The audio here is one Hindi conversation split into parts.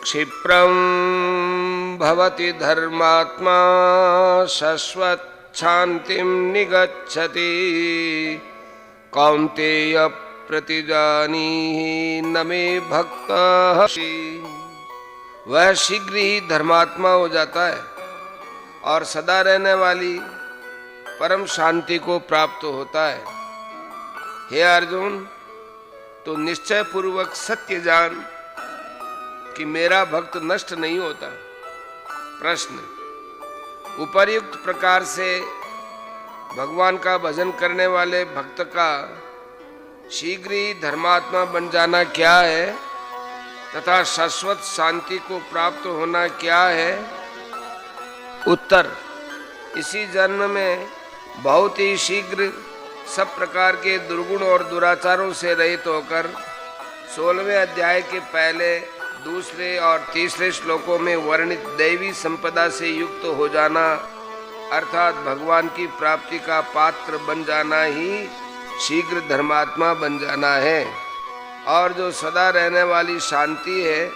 क्षिप्रं भवति धर्मात्मा शाश्वत शांतिं निगच्छति कौन्तेय प्रतिजानीहि न मे भक्तः। वह शीघ्र ही धर्मात्मा हो जाता है और सदा रहने वाली परम शांति को प्राप्त होता है। हे अर्जुन, तो निश्चय पूर्वक सत्य जान कि मेरा भक्त नष्ट नहीं होता। प्रश्न: उपर्युक्त प्रकार से भगवान का भजन करने वाले भक्त का शीघ्र ही धर्मात्मा बन जाना क्या है तथा शाश्वत शांति को प्राप्त होना क्या है? उत्तर: इसी जन्म में बहुत ही शीघ्र सब प्रकार के दुर्गुण और दुराचारों से रहित होकर 16वें अध्याय के पहले, दूसरे और तीसरे श्लोकों में वर्णित दैवी संपदा से युक्त हो जाना अर्थात भगवान की प्राप्ति का पात्र बन जाना ही शीघ्र धर्मात्मा बन जाना है। और जो सदा रहने वाली शांति है,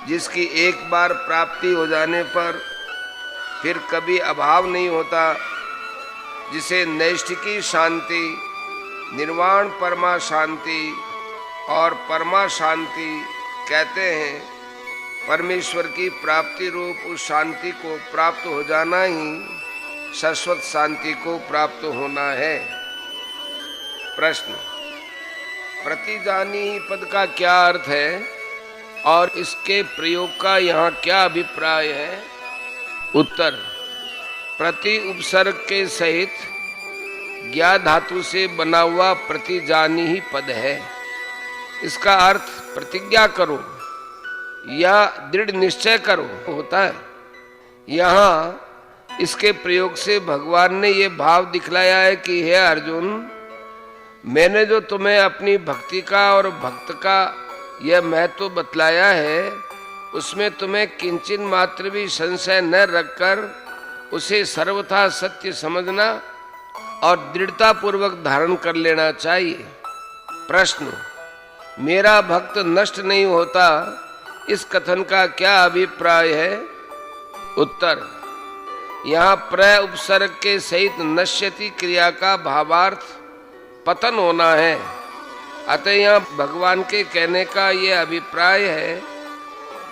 जिसकी एक बार प्राप्ति हो जाने पर फिर कभी अभाव नहीं होता, जिसे नैष्ठिकी शांति, निर्वाण परमा शांति और परमा शांति कहते हैं, परमेश्वर की प्राप्ति रूप उस शांति को प्राप्त हो जाना ही शाश्वत शांति को प्राप्त होना है। प्रश्न: प्रतिजानी पद का क्या अर्थ है और इसके प्रयोग का यहाँ क्या अभिप्राय है? उत्तर: प्रति उपसर्ग के सहित ज्ञा धातु से बना हुआ प्रतिजानी ही पद है। इसका अर्थ प्रतिज्ञा करो या दृढ़ निश्चय करो होता है। यहाँ इसके प्रयोग से भगवान ने ये भाव दिखलाया है कि हे अर्जुन, मैंने जो तुम्हें अपनी भक्ति का और भक्त का यह महत्व बतलाया है, उसमें तुम्हें किंचित मात्र भी संशय न रखकर उसे सर्वथा सत्य समझना और दृढ़ता पूर्वक धारण कर लेना चाहिए। प्रश्न: मेरा भक्त नष्ट नहीं होता, इस कथन का क्या अभिप्राय है? उत्तर: यहाँ प्र उपसर्ग के सहित नश्यति क्रिया का भावार्थ पतन होना है। अतः यहाँ भगवान के कहने का यह अभिप्राय है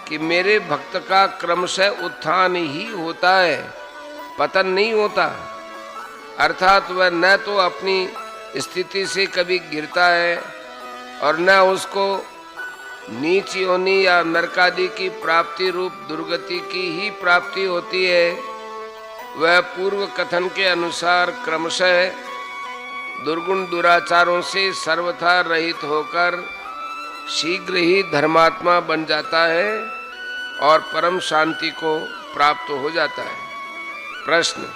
कि मेरे भक्त का क्रमशः उत्थान ही होता है, पतन नहीं होता। अर्थात वह न तो अपनी स्थिति से कभी गिरता है और न उसको नीच योनि या नरकादि की प्राप्ति रूप दुर्गति की ही प्राप्ति होती है। वह पूर्व कथन के अनुसार क्रमशः दुर्गुण दुराचारों से सर्वथा रहित होकर शीघ्र ही धर्मात्मा बन जाता है और परम शांति को प्राप्त हो जाता है। प्रश्न: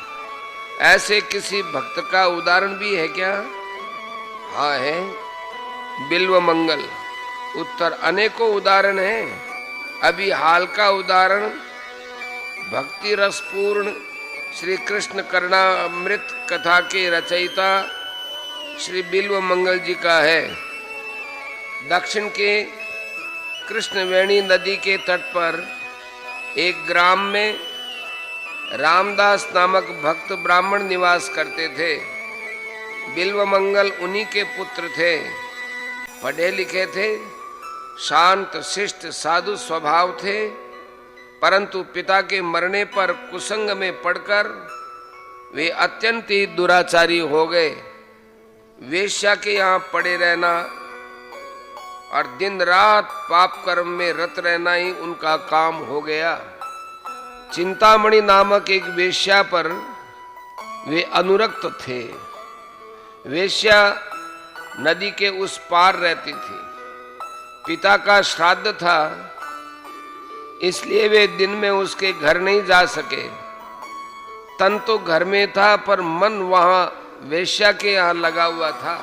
ऐसे किसी भक्त का उदाहरण भी है क्या? हाँ है, बिल्व मंगल। उत्तर: अनेकों उदाहरण हैं। अभी हाल का उदाहरण भक्ति रसपूर्ण श्री कृष्ण करणामृत कथा के रचयिता श्री बिल्व मंगल जी का है। दक्षिण के कृष्णवेणी नदी के तट पर एक ग्राम में रामदास नामक भक्त ब्राह्मण निवास करते थे। बिल्व मंगल उन्हीं के पुत्र थे। पढ़े लिखे थे, शांत शिष्ट साधु स्वभाव थे, परंतु पिता के मरने पर कुसंग में पड़कर वे अत्यंत ही दुराचारी हो गए। वेश्या के यहाँ पड़े रहना और दिन रात पाप कर्म में रत रहना ही उनका काम हो गया। चिंतामणि नामक एक वेश्या पर वे अनुरक्त थे। वेश्या नदी के उस पार रहती थी। पिता का श्राद्ध था, इसलिए वे दिन में उसके घर नहीं जा सके। तन तो घर में था पर मन वहां वेश्या के यहाँ लगा हुआ था।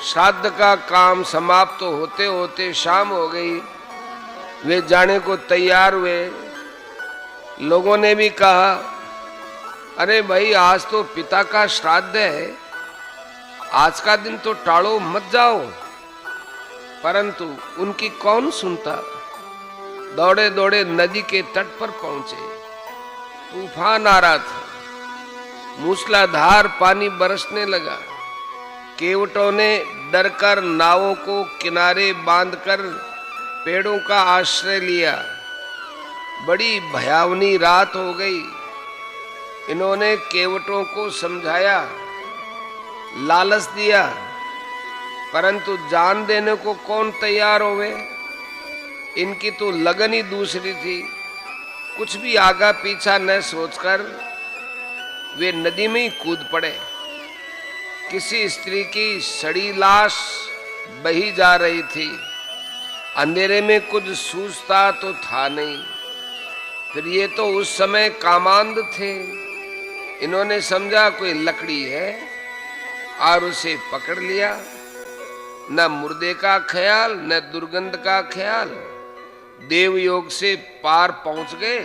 श्राद्ध का काम समाप्त होते होते शाम हो गई। वे जाने को तैयार हुए। लोगों ने भी कहा, अरे भाई, आज तो पिता का श्राद्ध है, आज का दिन तो टालो मत जाओ। परंतु उनकी कौन सुनता। दौड़े दौड़े नदी के तट पर पहुंचे। तूफान आ रहा था, मूसलाधार पानी बरसने लगा। केवटों ने डरकर नावों को किनारे बांधकर पेड़ों का आश्रय लिया। बड़ी भयावनी रात हो गई। इन्होंने केवटों को समझाया, लालच दिया, परंतु जान देने को कौन तैयार होवे। इनकी तो लगन ही दूसरी थी। कुछ भी आगा पीछा न सोचकर वे नदी में ही कूद पड़े। किसी स्त्री की सड़ी लाश बही जा रही थी। अंधेरे में कुछ सूझता तो था नहीं। फिर ये तो उस समय कामांध थे। इन्होंने समझा कोई लकड़ी है और उसे पकड़ लिया। न मुर्दे का ख्याल न दुर्गंध का ख्याल। देवयोग से पार पहुंच गए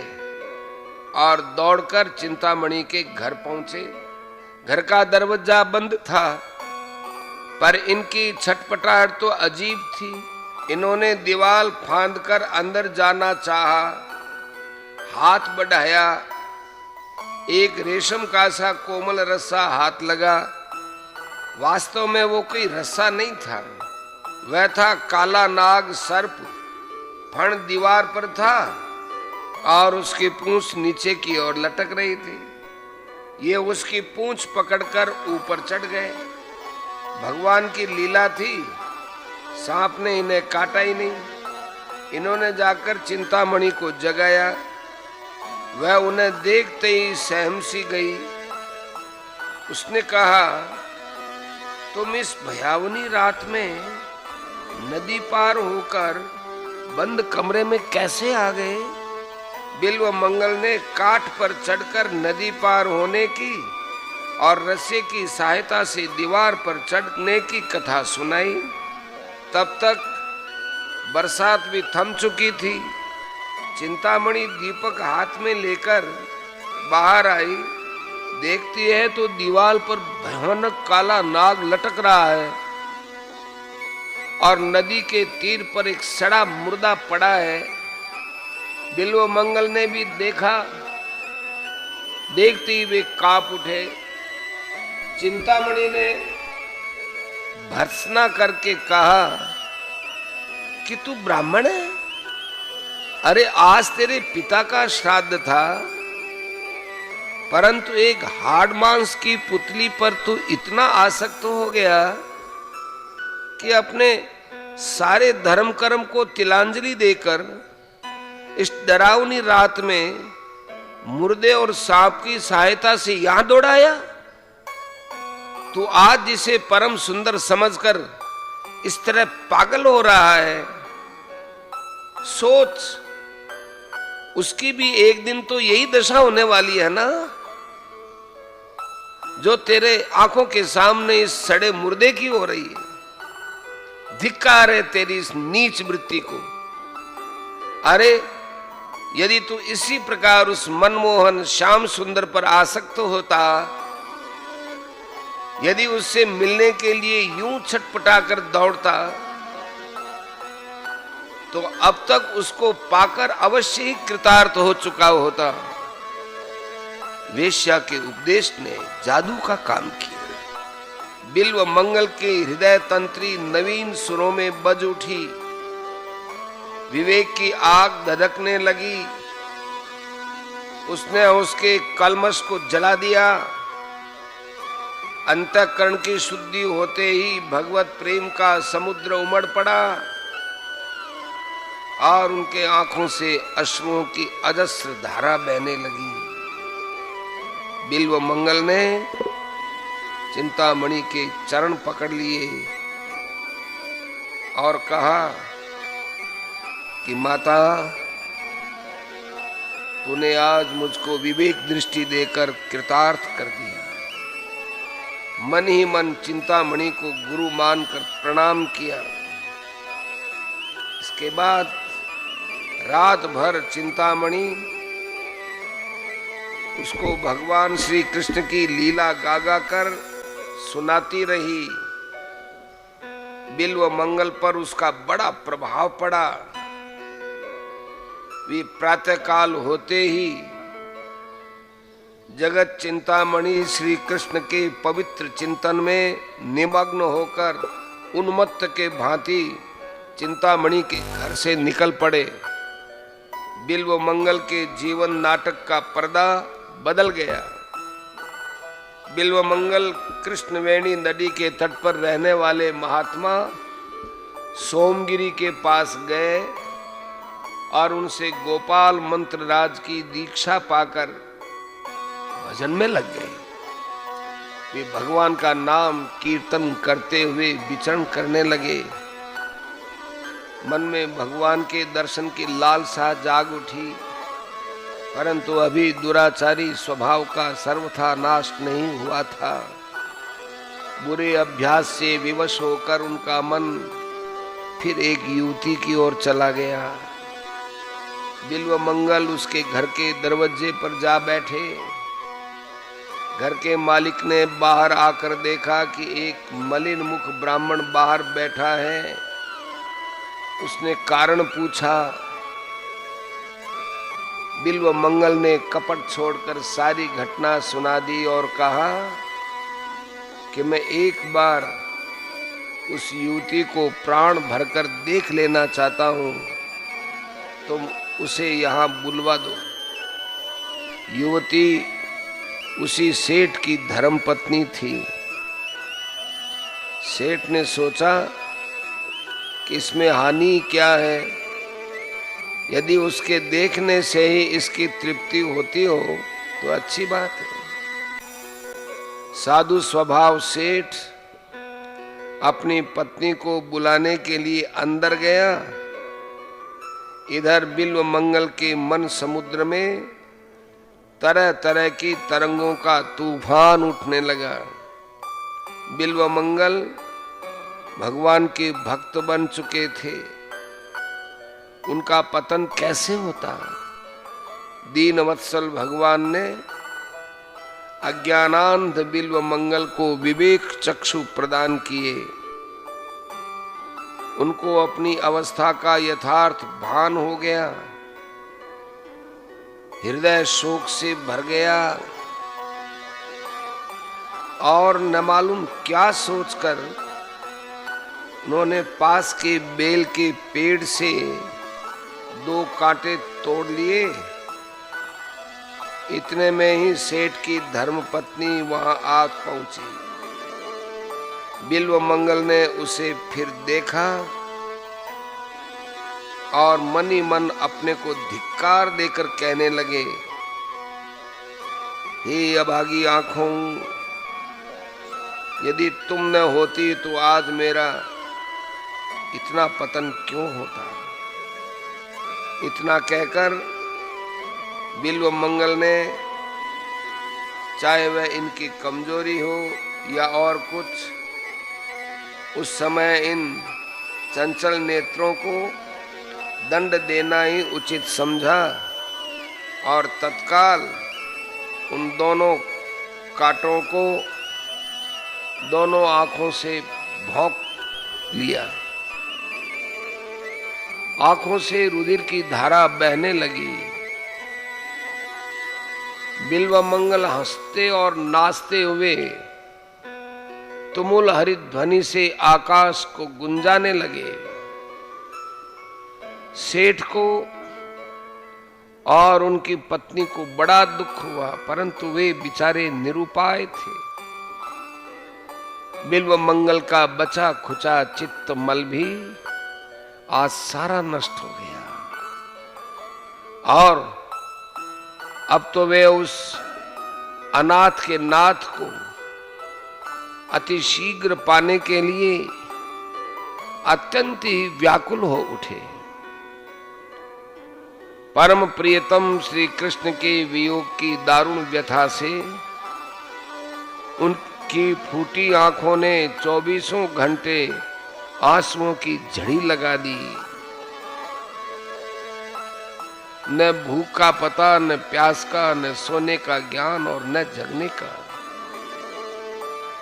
और दौड़कर चिंतामणि के घर पहुंचे। घर का दरवाजा बंद था, पर इनकी छटपटाहट तो अजीब थी। इन्होंने दीवार फांदकर अंदर जाना चाहा। हाथ बढ़ाया, एक रेशम का सा कोमल रस्सा हाथ लगा। वास्तव में वो कोई रस्सा नहीं था, वह था काला नाग सर्प। फण दीवार पर था और उसकी पूंछ नीचे की ओर लटक रही थी। ये उसकी पूंछ पकड़कर ऊपर चढ़ गए। भगवान की लीला थी, सांप ने इन्हें काटा ही नहीं। इन्होंने जाकर चिंतामणि को जगाया। वह उन्हें देखते ही सहम सी गई। उसने कहा, तुम इस भयावनी रात में नदी पार होकर बंद कमरे में कैसे आ गए? बिल्व मंगल ने काठ पर चढ़कर नदी पार होने की और रस्से की सहायता से दीवार पर चढ़ने की कथा सुनाई। तब तक बरसात भी थम चुकी थी। चिंतामणि दीपक हाथ में लेकर बाहर आई। देखती है तो दीवार पर भयानक काला नाग लटक रहा है और नदी के तीर पर एक सड़ा मुर्दा पड़ा है। बिल्व मंगल ने भी देखा। देखते ही वे कांप उठे। चिंतामणि ने भर्त्सना करके कहा कि तू ब्राह्मण है? अरे आज तेरे पिता का श्राद्ध था, परंतु एक हाड़ मांस की पुतली पर तू इतना आसक्त हो गया कि अपने सारे धर्म कर्म को तिलांजलि देकर इस डरावनी रात में मुर्दे और सांप की सहायता से यहां दौड़ाया। तू आज जिसे परम सुंदर समझकर इस तरह पागल हो रहा है, सोच उसकी भी एक दिन तो यही दशा होने वाली है ना, जो तेरे आंखों के सामने इस सड़े मुर्दे की हो रही है। धिक्कार है तेरी इस नीच वृत्ति को। अरे यदि तू इसी प्रकार उस मनमोहन श्याम सुंदर पर आसक्त होता, यदि उससे मिलने के लिए यूं छटपटाकर दौड़ता, तो अब तक उसको पाकर अवश्य ही कृतार्थ हो चुका होता। वेश्या के उपदेश ने जादू का काम किया। बिल्व मंगल के हृदय तंत्री नवीन सुरों में बज उठी। विवेक की आग धधकने लगी। उसने उसके कलमश को जला दिया। अंतःकरण की शुद्धि होते ही भगवत प्रेम का समुद्र उमड़ पड़ा और उनके आंखों से अश्रुओं की अजस्र धारा बहने लगी। बिल्व मंगल ने चिंतामणि के चरण पकड़ लिए और कहा कि माता, तूने आज मुझको विवेक दृष्टि देकर कृतार्थ कर दिया। मन ही मन चिंतामणि को गुरु मानकर प्रणाम किया। इसके बाद रात भर चिंतामणि उसको भगवान श्री कृष्ण की लीला गागा कर सुनाती रही। बिल्व मंगल पर उसका बड़ा प्रभाव पड़ा। वे प्रातः काल होते ही जगत चिंतामणि श्री कृष्ण के पवित्र चिंतन में निमग्न होकर उन्मत्त के भांति चिंतामणि के घर से निकल पड़े। बिल्व मंगल के जीवन नाटक का पर्दा बदल गया। बिल्व मंगल कृष्णवेणी नदी के तट पर रहने वाले महात्मा सोमगिरी के पास गए और उनसे गोपाल मंत्र राज की दीक्षा पाकर भजन में लग गए। वे भगवान का नाम कीर्तन करते हुए विचरण करने लगे। मन में भगवान के दर्शन की लालसा जाग उठी, परंतु अभी दुराचारी स्वभाव का सर्वथा नाश नहीं हुआ था। बुरे अभ्यास से विवश होकर उनका मन फिर एक युवती की ओर चला गया। बिल्व मंगल उसके घर के दरवाजे पर जा बैठे। घर के मालिक ने बाहर आकर देखा कि एक मलिन मुख ब्राह्मण बाहर बैठा है। उसने कारण पूछा। बिल्व मंगल ने कपट छोड़कर सारी घटना सुना दी और कहा कि मैं एक बार उस युवती को प्राण भरकर देख लेना चाहता हूं, तुम उसे यहां बुलवा दो। युवती उसी सेठ की धर्मपत्नी थी। सेठ ने सोचा कि इसमें हानि क्या है, यदि उसके देखने से ही इसकी तृप्ति होती हो तो अच्छी बात है। साधु स्वभाव सेठ अपनी पत्नी को बुलाने के लिए अंदर गया। इधर बिल्व मंगल के मन समुद्र में तरह तरह की तरंगों का तूफान उठने लगा। बिल्व मंगल भगवान के भक्त बन चुके थे, उनका पतन कैसे होता। दीनवत्सल भगवान ने अज्ञानांध बिल्व मंगल को विवेक चक्षु प्रदान किए। उनको अपनी अवस्था का यथार्थ भान हो गया। हृदय शोक से भर गया और न मालूम क्या सोचकर उन्होंने पास के बेल के पेड़ से 2 कांटे तोड़ लिए। इतने में ही सेठ की धर्मपत्नी वहां आ पहुंची। बिल्व मंगल ने उसे फिर देखा और मन ही मन अपने को धिक्कार देकर कहने लगे, हे अभागी आंखों, यदि तुम न होती तो आज मेरा इतना पतन क्यों होता। इतना कहकर बिल्व मंगल ने, चाहे वह इनकी कमजोरी हो या और कुछ, उस समय इन चंचल नेत्रों को दंड देना ही उचित समझा और तत्काल उन दोनों कांटों को दोनों आंखों से भौंक लिया। आंखों से रुधिर की धारा बहने लगी। बिल्व मंगल हंसते और नाचते हुए तुमुल हरित ध्वनि से आकाश को गुंजाने लगे। सेठ को और उनकी पत्नी को बड़ा दुख हुआ, परंतु वे बेचारे निरुपाय थे। बिल्व मंगल का बचा खुचा चित्त मल भी आज सारा नष्ट हो गया और अब तो वे उस अनाथ के नाथ को अति शीघ्र पाने के लिए अत्यंत ही व्याकुल हो उठे। परम प्रियतम श्री कृष्ण के वियोग की दारुण व्यथा से उनकी फूटी आंखों ने 24 घंटे आंसुओं की झड़ी लगा दी। न भूख का पता, न प्यास का, न सोने का ज्ञान और न जगने का।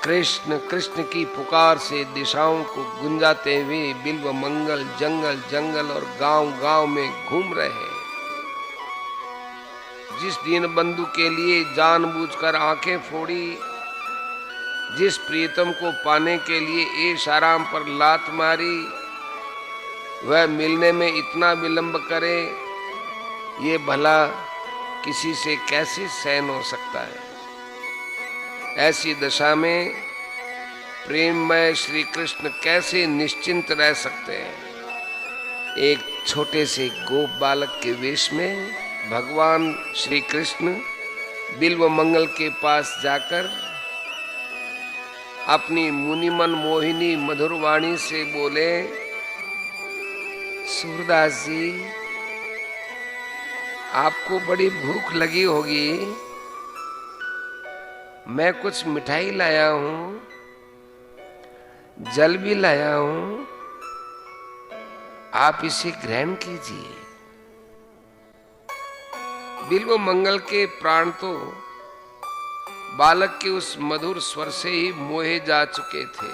कृष्ण कृष्ण की पुकार से दिशाओं को गुंजाते हुए बिल्व मंगल जंगल जंगल और गांव गांव में घूम रहे। जिस दीन बंधु के लिए जानबूझकर आंखें फोड़ी, जिस प्रीतम को पाने के लिए ऐश आराम पर लात मारी, वह मिलने में इतना विलंब करे, ये भला किसी से कैसे सहन हो सकता है। ऐसी दशा में प्रेममय श्री कृष्ण कैसे निश्चिंत रह सकते हैं। एक छोटे से गोप बालक के वेश में भगवान श्री कृष्ण बिल्व मंगल के पास जाकर अपनी मुनिमन मोहिनी मधुर वाणी से बोले, सूरदास जी, आपको बड़ी भूख लगी होगी, मैं कुछ मिठाई लाया हूं, जल भी लाया हूं, आप इसे ग्रहण कीजिए। बिल्व मंगल के प्राण तो बालक के उस मधुर स्वर से ही मोहे जा चुके थे।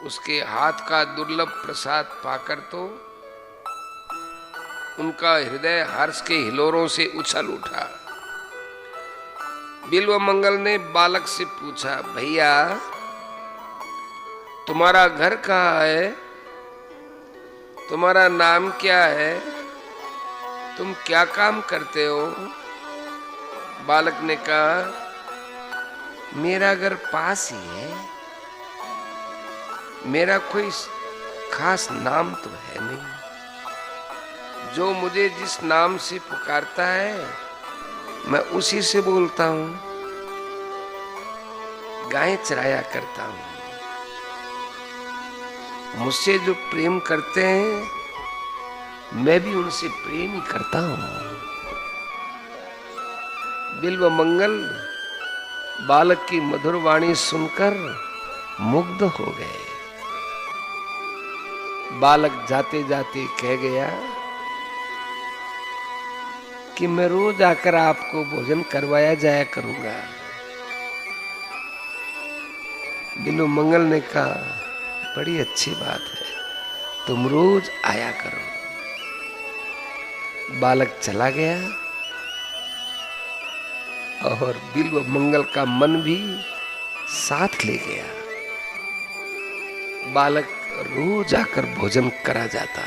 उसके हाथ का दुर्लभ प्रसाद पाकर तो उनका हृदय हर्ष के हिलोरों से उछल उठा। बिल्व मंगल ने बालक से पूछा, भैया तुम्हारा घर कहाँ है, तुम्हारा नाम क्या है, तुम क्या काम करते हो? बालक ने कहा, मेरा घर पास ही है, मेरा कोई खास नाम तो है नहीं, जो मुझे जिस नाम से पुकारता है मैं उसी से बोलता हूं, गाय चराया करता हूं। मुझसे जो प्रेम करते हैं मैं भी उनसे प्रेम ही करता हूं। बिल्व मंगल बालक की मधुर वाणी सुनकर मुग्ध हो गए। बालक जाते जाते कह गया कि मैं रोज आकर आपको भोजन करवाया जाया करूंगा। बिल्व मंगल ने कहा, बड़ी अच्छी बात है, तुम रोज आया करो। बालक चला गया और बिल्व मंगल का मन भी साथ ले गया। बालक रोज आकर भोजन करा जाता।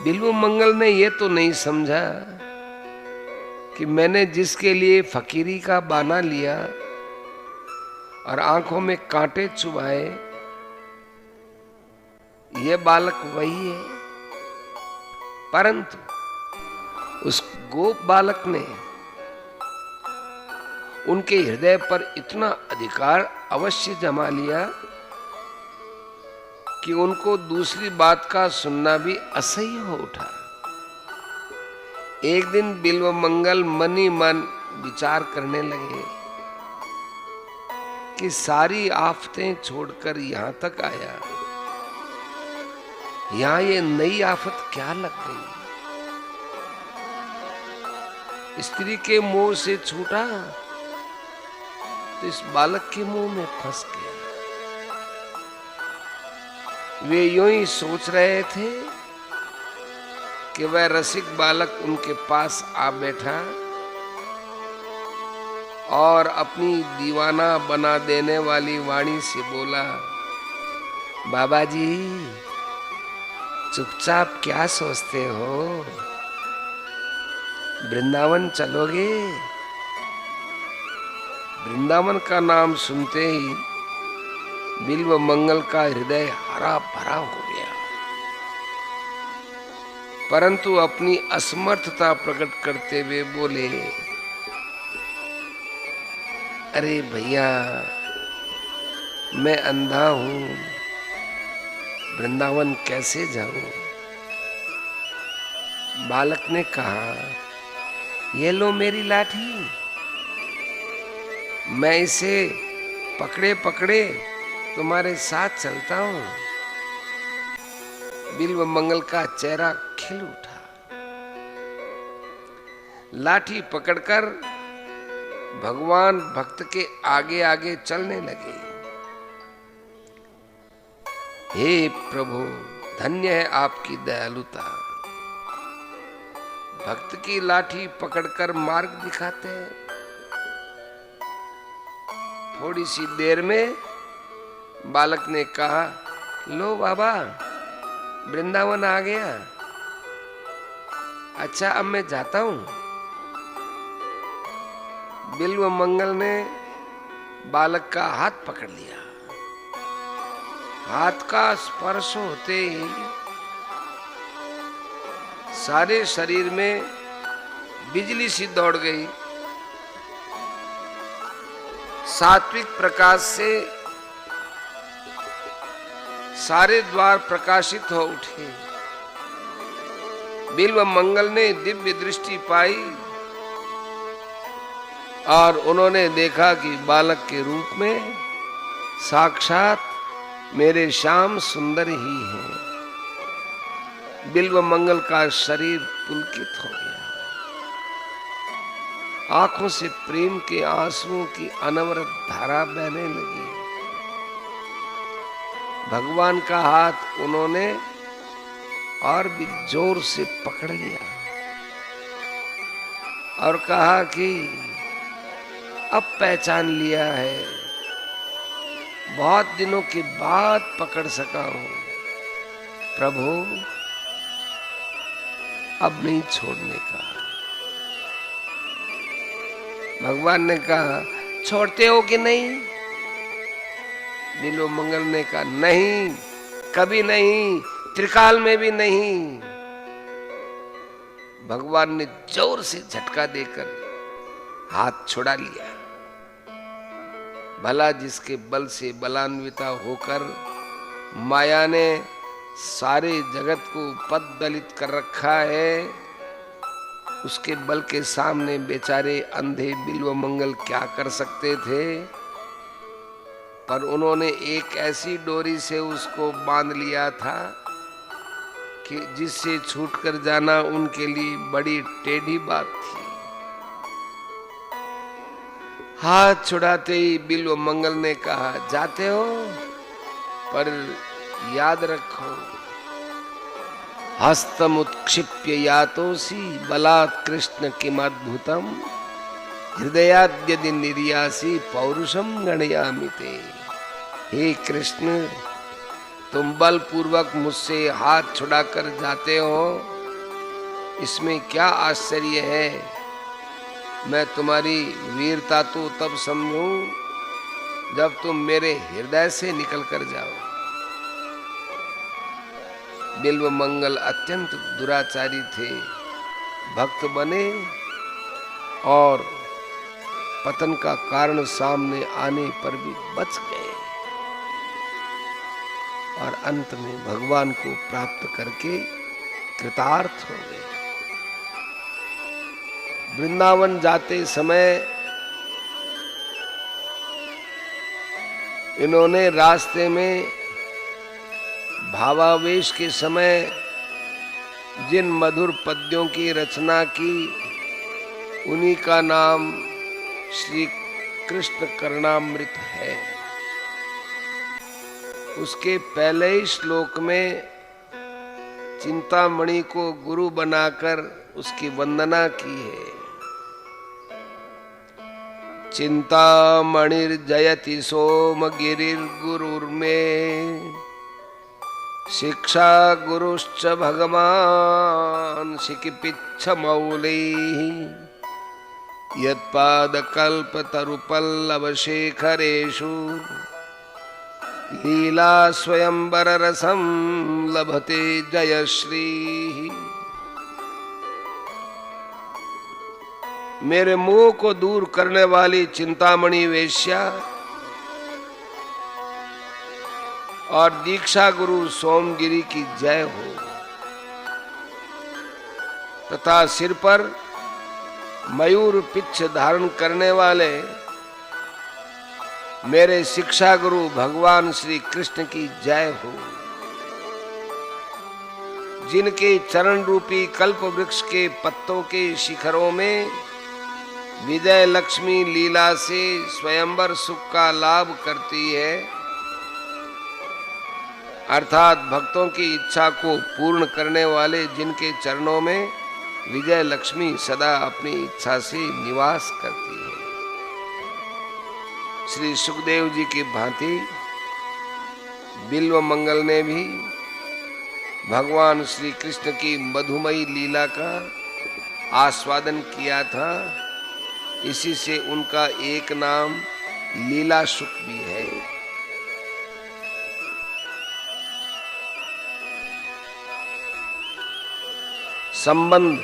बिल्व मंगल ने यह तो नहीं समझा कि मैंने जिसके लिए फकीरी का बाना लिया और आंखों में कांटे चुभाए, यह बालक वही है। परंतु उस गोप बालक ने उनके हृदय पर इतना अधिकार अवश्य जमा लिया कि उनको दूसरी बात का सुनना भी असह्य हो उठा। एक दिन बिल्व मंगल मन ही मन विचार करने लगे कि सारी आफतें छोड़कर यहां तक आया, यहां ये नई आफत क्या लग गई। स्त्री के मोह से छूटा तो इस बालक के मुंह में फंस गया। वे यूं ही सोच रहे थे कि वह रसिक बालक उनके पास आ बैठा और अपनी दीवाना बना देने वाली वाणी से बोला, बाबा जी चुपचाप क्या सोचते हो, वृंदावन चलोगे? वृंदावन का नाम सुनते ही बिल्व मंगल का हृदय हरा भरा हो गया, परंतु अपनी असमर्थता प्रकट करते हुए बोले, अरे भैया मैं अंधा हूं, वृंदावन कैसे जाऊं? बालक ने कहा, ये लो मेरी लाठी, मैं इसे पकड़े पकड़े तुम्हारे साथ चलता हूं। बिल्व मंगल का चेहरा खिल उठा। लाठी पकड़कर भगवान भक्त के आगे आगे चलने लगे। हे प्रभु, धन्य है आपकी दयालुता, भक्त की लाठी पकड़कर मार्ग दिखाते हैं। थोड़ी सी देर में बालक ने कहा, लो बाबा, वृंदावन आ गया। अच्छा, अब मैं जाता हूं। बिल्व मंगल ने बालक का हाथ पकड़ लिया। हाथ का स्पर्श होते ही सारे शरीर में बिजली सी दौड़ गई। सात्विक प्रकाश से सारे द्वार प्रकाशित हो उठे। बिल्व मंगल ने दिव्य दृष्टि पाई और उन्होंने देखा कि बालक के रूप में साक्षात मेरे श्याम सुंदर ही हैं। बिल्व मंगल का शरीर पुलकित हो गया। आंखों से प्रेम के आंसुओं की अनवरत धारा बहने लगी। भगवान का हाथ उन्होंने और भी जोर से पकड़ लिया और कहा कि अब पहचान लिया है, बहुत दिनों के बाद पकड़ सका हूं प्रभु, अब नहीं छोड़ने का। भगवान ने कहा, छोड़ते हो कि नहीं? बिल्व मंगल ने कहा, नहीं, कभी नहीं, त्रिकाल में भी नहीं। भगवान ने जोर से झटका देकर हाथ छुड़ा लिया। भला जिसके बल से बलान्विता होकर माया ने सारे जगत को पददलित कर रखा है, उसके बल के सामने बेचारे अंधे बिल्व मंगल क्या कर सकते थे। पर उन्होंने एक ऐसी डोरी से उसको बांध लिया था कि जिससे छूटकर जाना उनके लिए बड़ी टेढ़ी बात थी। हाथ छुड़ाते ही बिल्व मंगल ने कहा, जाते हो पर याद रखो, हस्तम उत्क्षिप्य यातोसी बलात् कृष्ण किमद्भुतम हृदयाद्यदि निर्यासी पौरुषम गणयामि ते। हे कृष्ण, तुम बलपूर्वक मुझसे हाथ छुड़ाकर जाते हो, इसमें क्या आश्चर्य है। मैं तुम्हारी वीरता तो तब समझूं जब तुम मेरे हृदय से निकल कर जाओ। बिल्व मंगल अत्यंत दुराचारी थे, भक्त बने और पतन का कारण सामने आने पर भी बच गए और अंत में भगवान को प्राप्त करके कृतार्थ हो गए। वृंदावन जाते समय इन्होंने रास्ते में भावावेश के समय जिन मधुर पद्यों की रचना की, उन्हीं का नाम श्री कृष्ण करणामृत है। उसके पहले ही श्लोक में चिंतामणि को गुरु बनाकर उसकी वंदना की है। चिंतामणिर्जयति सोम गिरिर्गुरुर्मे शिक्षा गुरुश्च भगवान शिकिपिच्छ मौलिः यत्पादकल्पतरुपल्लवशेखरेषु लीला स्वयंवर रसं लभते जयश्रीः। मेरे मोह को दूर करने वाली चिंतामणि वेश्या और दीक्षा गुरु सोमगिरी की जय हो, तथा सिर पर मयूर पिच्छ धारण करने वाले मेरे शिक्षा गुरु भगवान श्री कृष्ण की जय हो, जिनके चरण रूपी कल्प वृक्ष के पत्तों के शिखरों में विजय लक्ष्मी लीला से स्वयंवर सुख का लाभ करती है, अर्थात भक्तों की इच्छा को पूर्ण करने वाले जिनके चरणों में विजय लक्ष्मी सदा अपनी इच्छा से निवास करती है। श्री सुखदेव जी की भांति बिल्व मंगल ने भी भगवान श्री कृष्ण की मधुमयी लीला का आस्वादन किया था। इसी से उनका एक नाम लीला सुख भी है। संबंध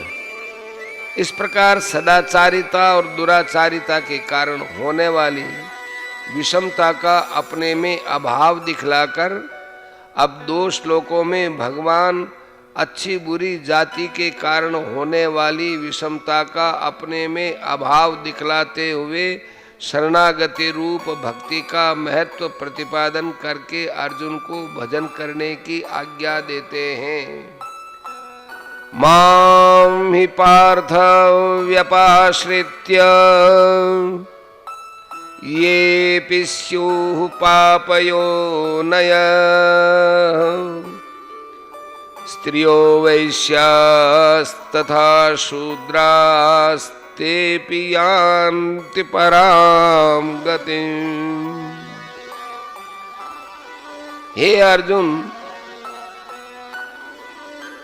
इस प्रकार सदाचारिता और दुराचारिता के कारण होने वाली विषमता का अपने में अभाव दिखलाकर अब 2 श्लोकों में भगवान अच्छी बुरी जाति के कारण होने वाली विषमता का अपने में अभाव दिखलाते हुए शरणागति रूप भक्ति का महत्व प्रतिपादन करके अर्जुन को भजन करने की आज्ञा देते हैं। मां हि पार्थ व्यपाश्रित्य येऽपि स्युः पापयोनय स्त्रियो वैश्यास्तथा शूद्रास्तेऽपि यान्ति परां गतिम्। हे अर्जुन,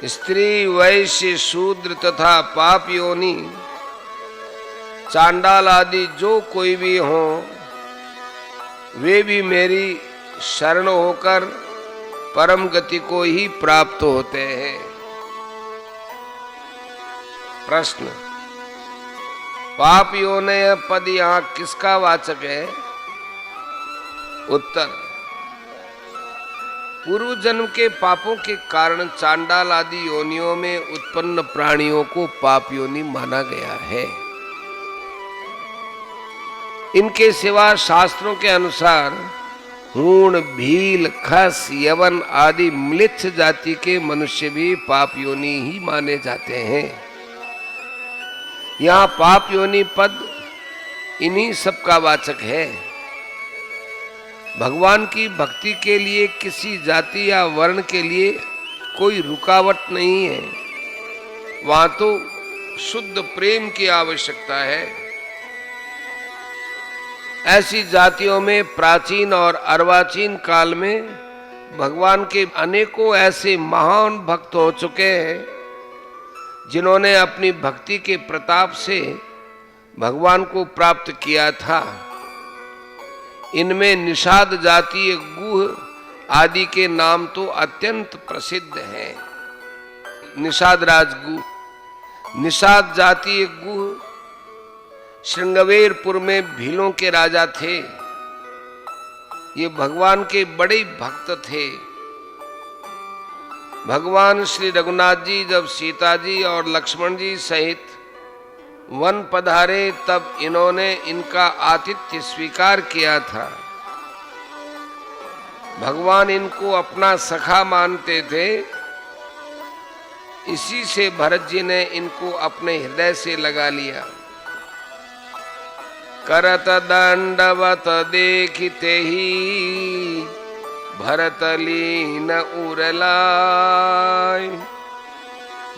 स्त्री वैश्य शूद्र तथा पाप योनि चांडाल आदि जो कोई भी हो, वे भी मेरी शरण होकर परम गति को ही प्राप्त होते हैं। प्रश्न, पाप योनय पद यहाँ किसका वाचक है? उत्तर, पूर्व जन्म के पापों के कारण चांडाल आदि योनियों में उत्पन्न प्राणियों को पाप योनि माना गया है। इनके सिवा शास्त्रों के अनुसार हूण, भील, खस, यवन आदि म्लेच्छ जाति के मनुष्य भी पाप योनि ही माने जाते हैं। यहाँ पाप योनि पद इन्हीं सब का वाचक है। भगवान की भक्ति के लिए किसी जाति या वर्ण के लिए कोई रुकावट नहीं है। वहां तो शुद्ध प्रेम की आवश्यकता है। ऐसी जातियों में प्राचीन और अर्वाचीन काल में भगवान के अनेकों ऐसे महान भक्त हो चुके हैं, जिन्होंने अपनी भक्ति के प्रताप से भगवान को प्राप्त किया था। इनमें निषाद जातीय गुह आदि के नाम तो अत्यंत प्रसिद्ध हैं। निषाद राजगुह, निषाद जातीय गुह श्रृंगवेरपुर में भीलों के राजा थे। ये भगवान के बड़े भक्त थे। भगवान श्री रघुनाथ जी जब सीता जी और लक्ष्मण जी सहित वन पधारे, तब इन्होंने इनका आतिथ्य स्वीकार किया था। भगवान इनको अपना सखा मानते थे। इसी से भरत जी ने इनको अपने हृदय से लगा लिया। करत दंडवत देखते ही भरत लीन उरलाय,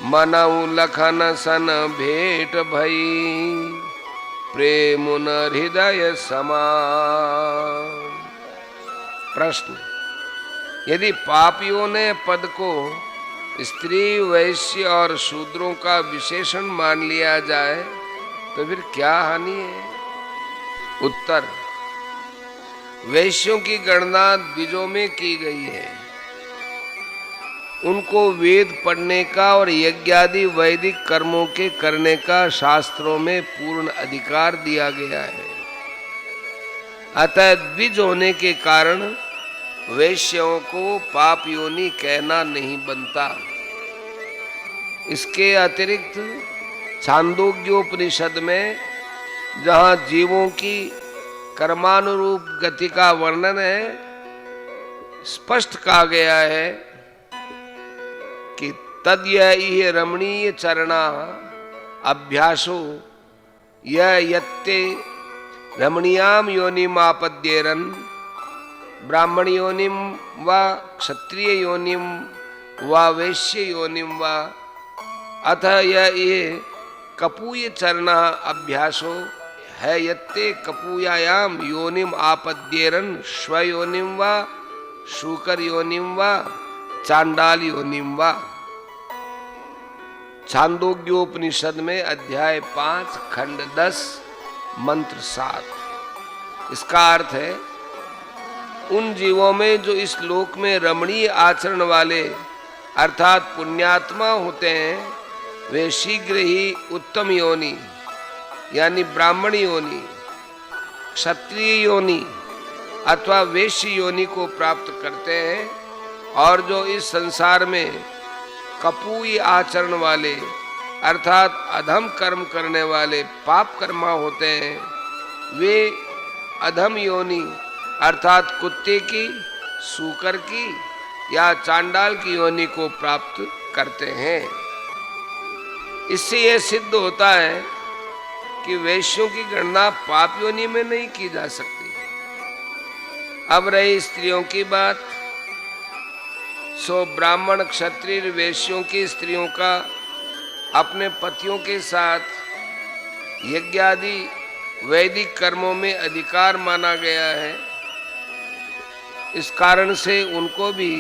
मनऊ लखन सन भेंट भई प्रेमुन हृदय समान। प्रश्न, यदि पापियों ने पद को स्त्री, वैश्य और शूद्रों का विशेषण मान लिया जाए तो फिर क्या हानि है? उत्तर, वैश्यों की गणना द्विजों में की गई है। उनको वेद पढ़ने का और यज्ञादि वैदिक कर्मों के करने का शास्त्रों में पूर्ण अधिकार दिया गया है। अतः द्विज होने के कारण वैश्यों को पाप योनि कहना नहीं बनता। इसके अतिरिक्त छांदोग्योपनिषद में जहाँ जीवों की कर्मानुरूप गति का वर्णन है, स्पष्ट कहा गया है कि तद्य रमणीय चरणा अभ्यासो यत्ते रमणीयाम योनिमापद्येरन ब्राह्मण योनिम व क्षत्रिय योनिम व वैश्य योनिम व अतः ये कपूय चरणा अभ्यासो है यत्ते कपूयायाम योनिम आपद्येरन स्वयोनिम वा शूकर योनिम वा चांडाल योनिम वा। छांदोग्योपनिषद में अध्याय 5 खंड 10 मंत्र 7। इसका अर्थ है उन जीवों में जो इस लोक में रमणीय आचरण वाले अर्थात पुण्यात्मा होते हैं, वे शीघ्र ही उत्तम योनि यानी ब्राह्मण योनि, क्षत्रिय योनि अथवा वैश्य योनि को प्राप्त करते हैं। और जो इस संसार में कपूय आचरण वाले अर्थात अधम कर्म करने वाले पाप कर्मा होते हैं, वे अधम योनि अर्थात कुत्ते की, सूकर की या चांडाल की योनि को प्राप्त करते हैं। इससे यह सिद्ध होता है कि वैश्यों की गणना पाप योनि में नहीं की जा सकती। अब रही स्त्रियों की बात, सो ब्राह्मण क्षत्रिय वैश्यों की स्त्रियों का अपने पतियों के साथ यज्ञादि वैदिक कर्मों में अधिकार माना गया है। इस कारण से उनको भी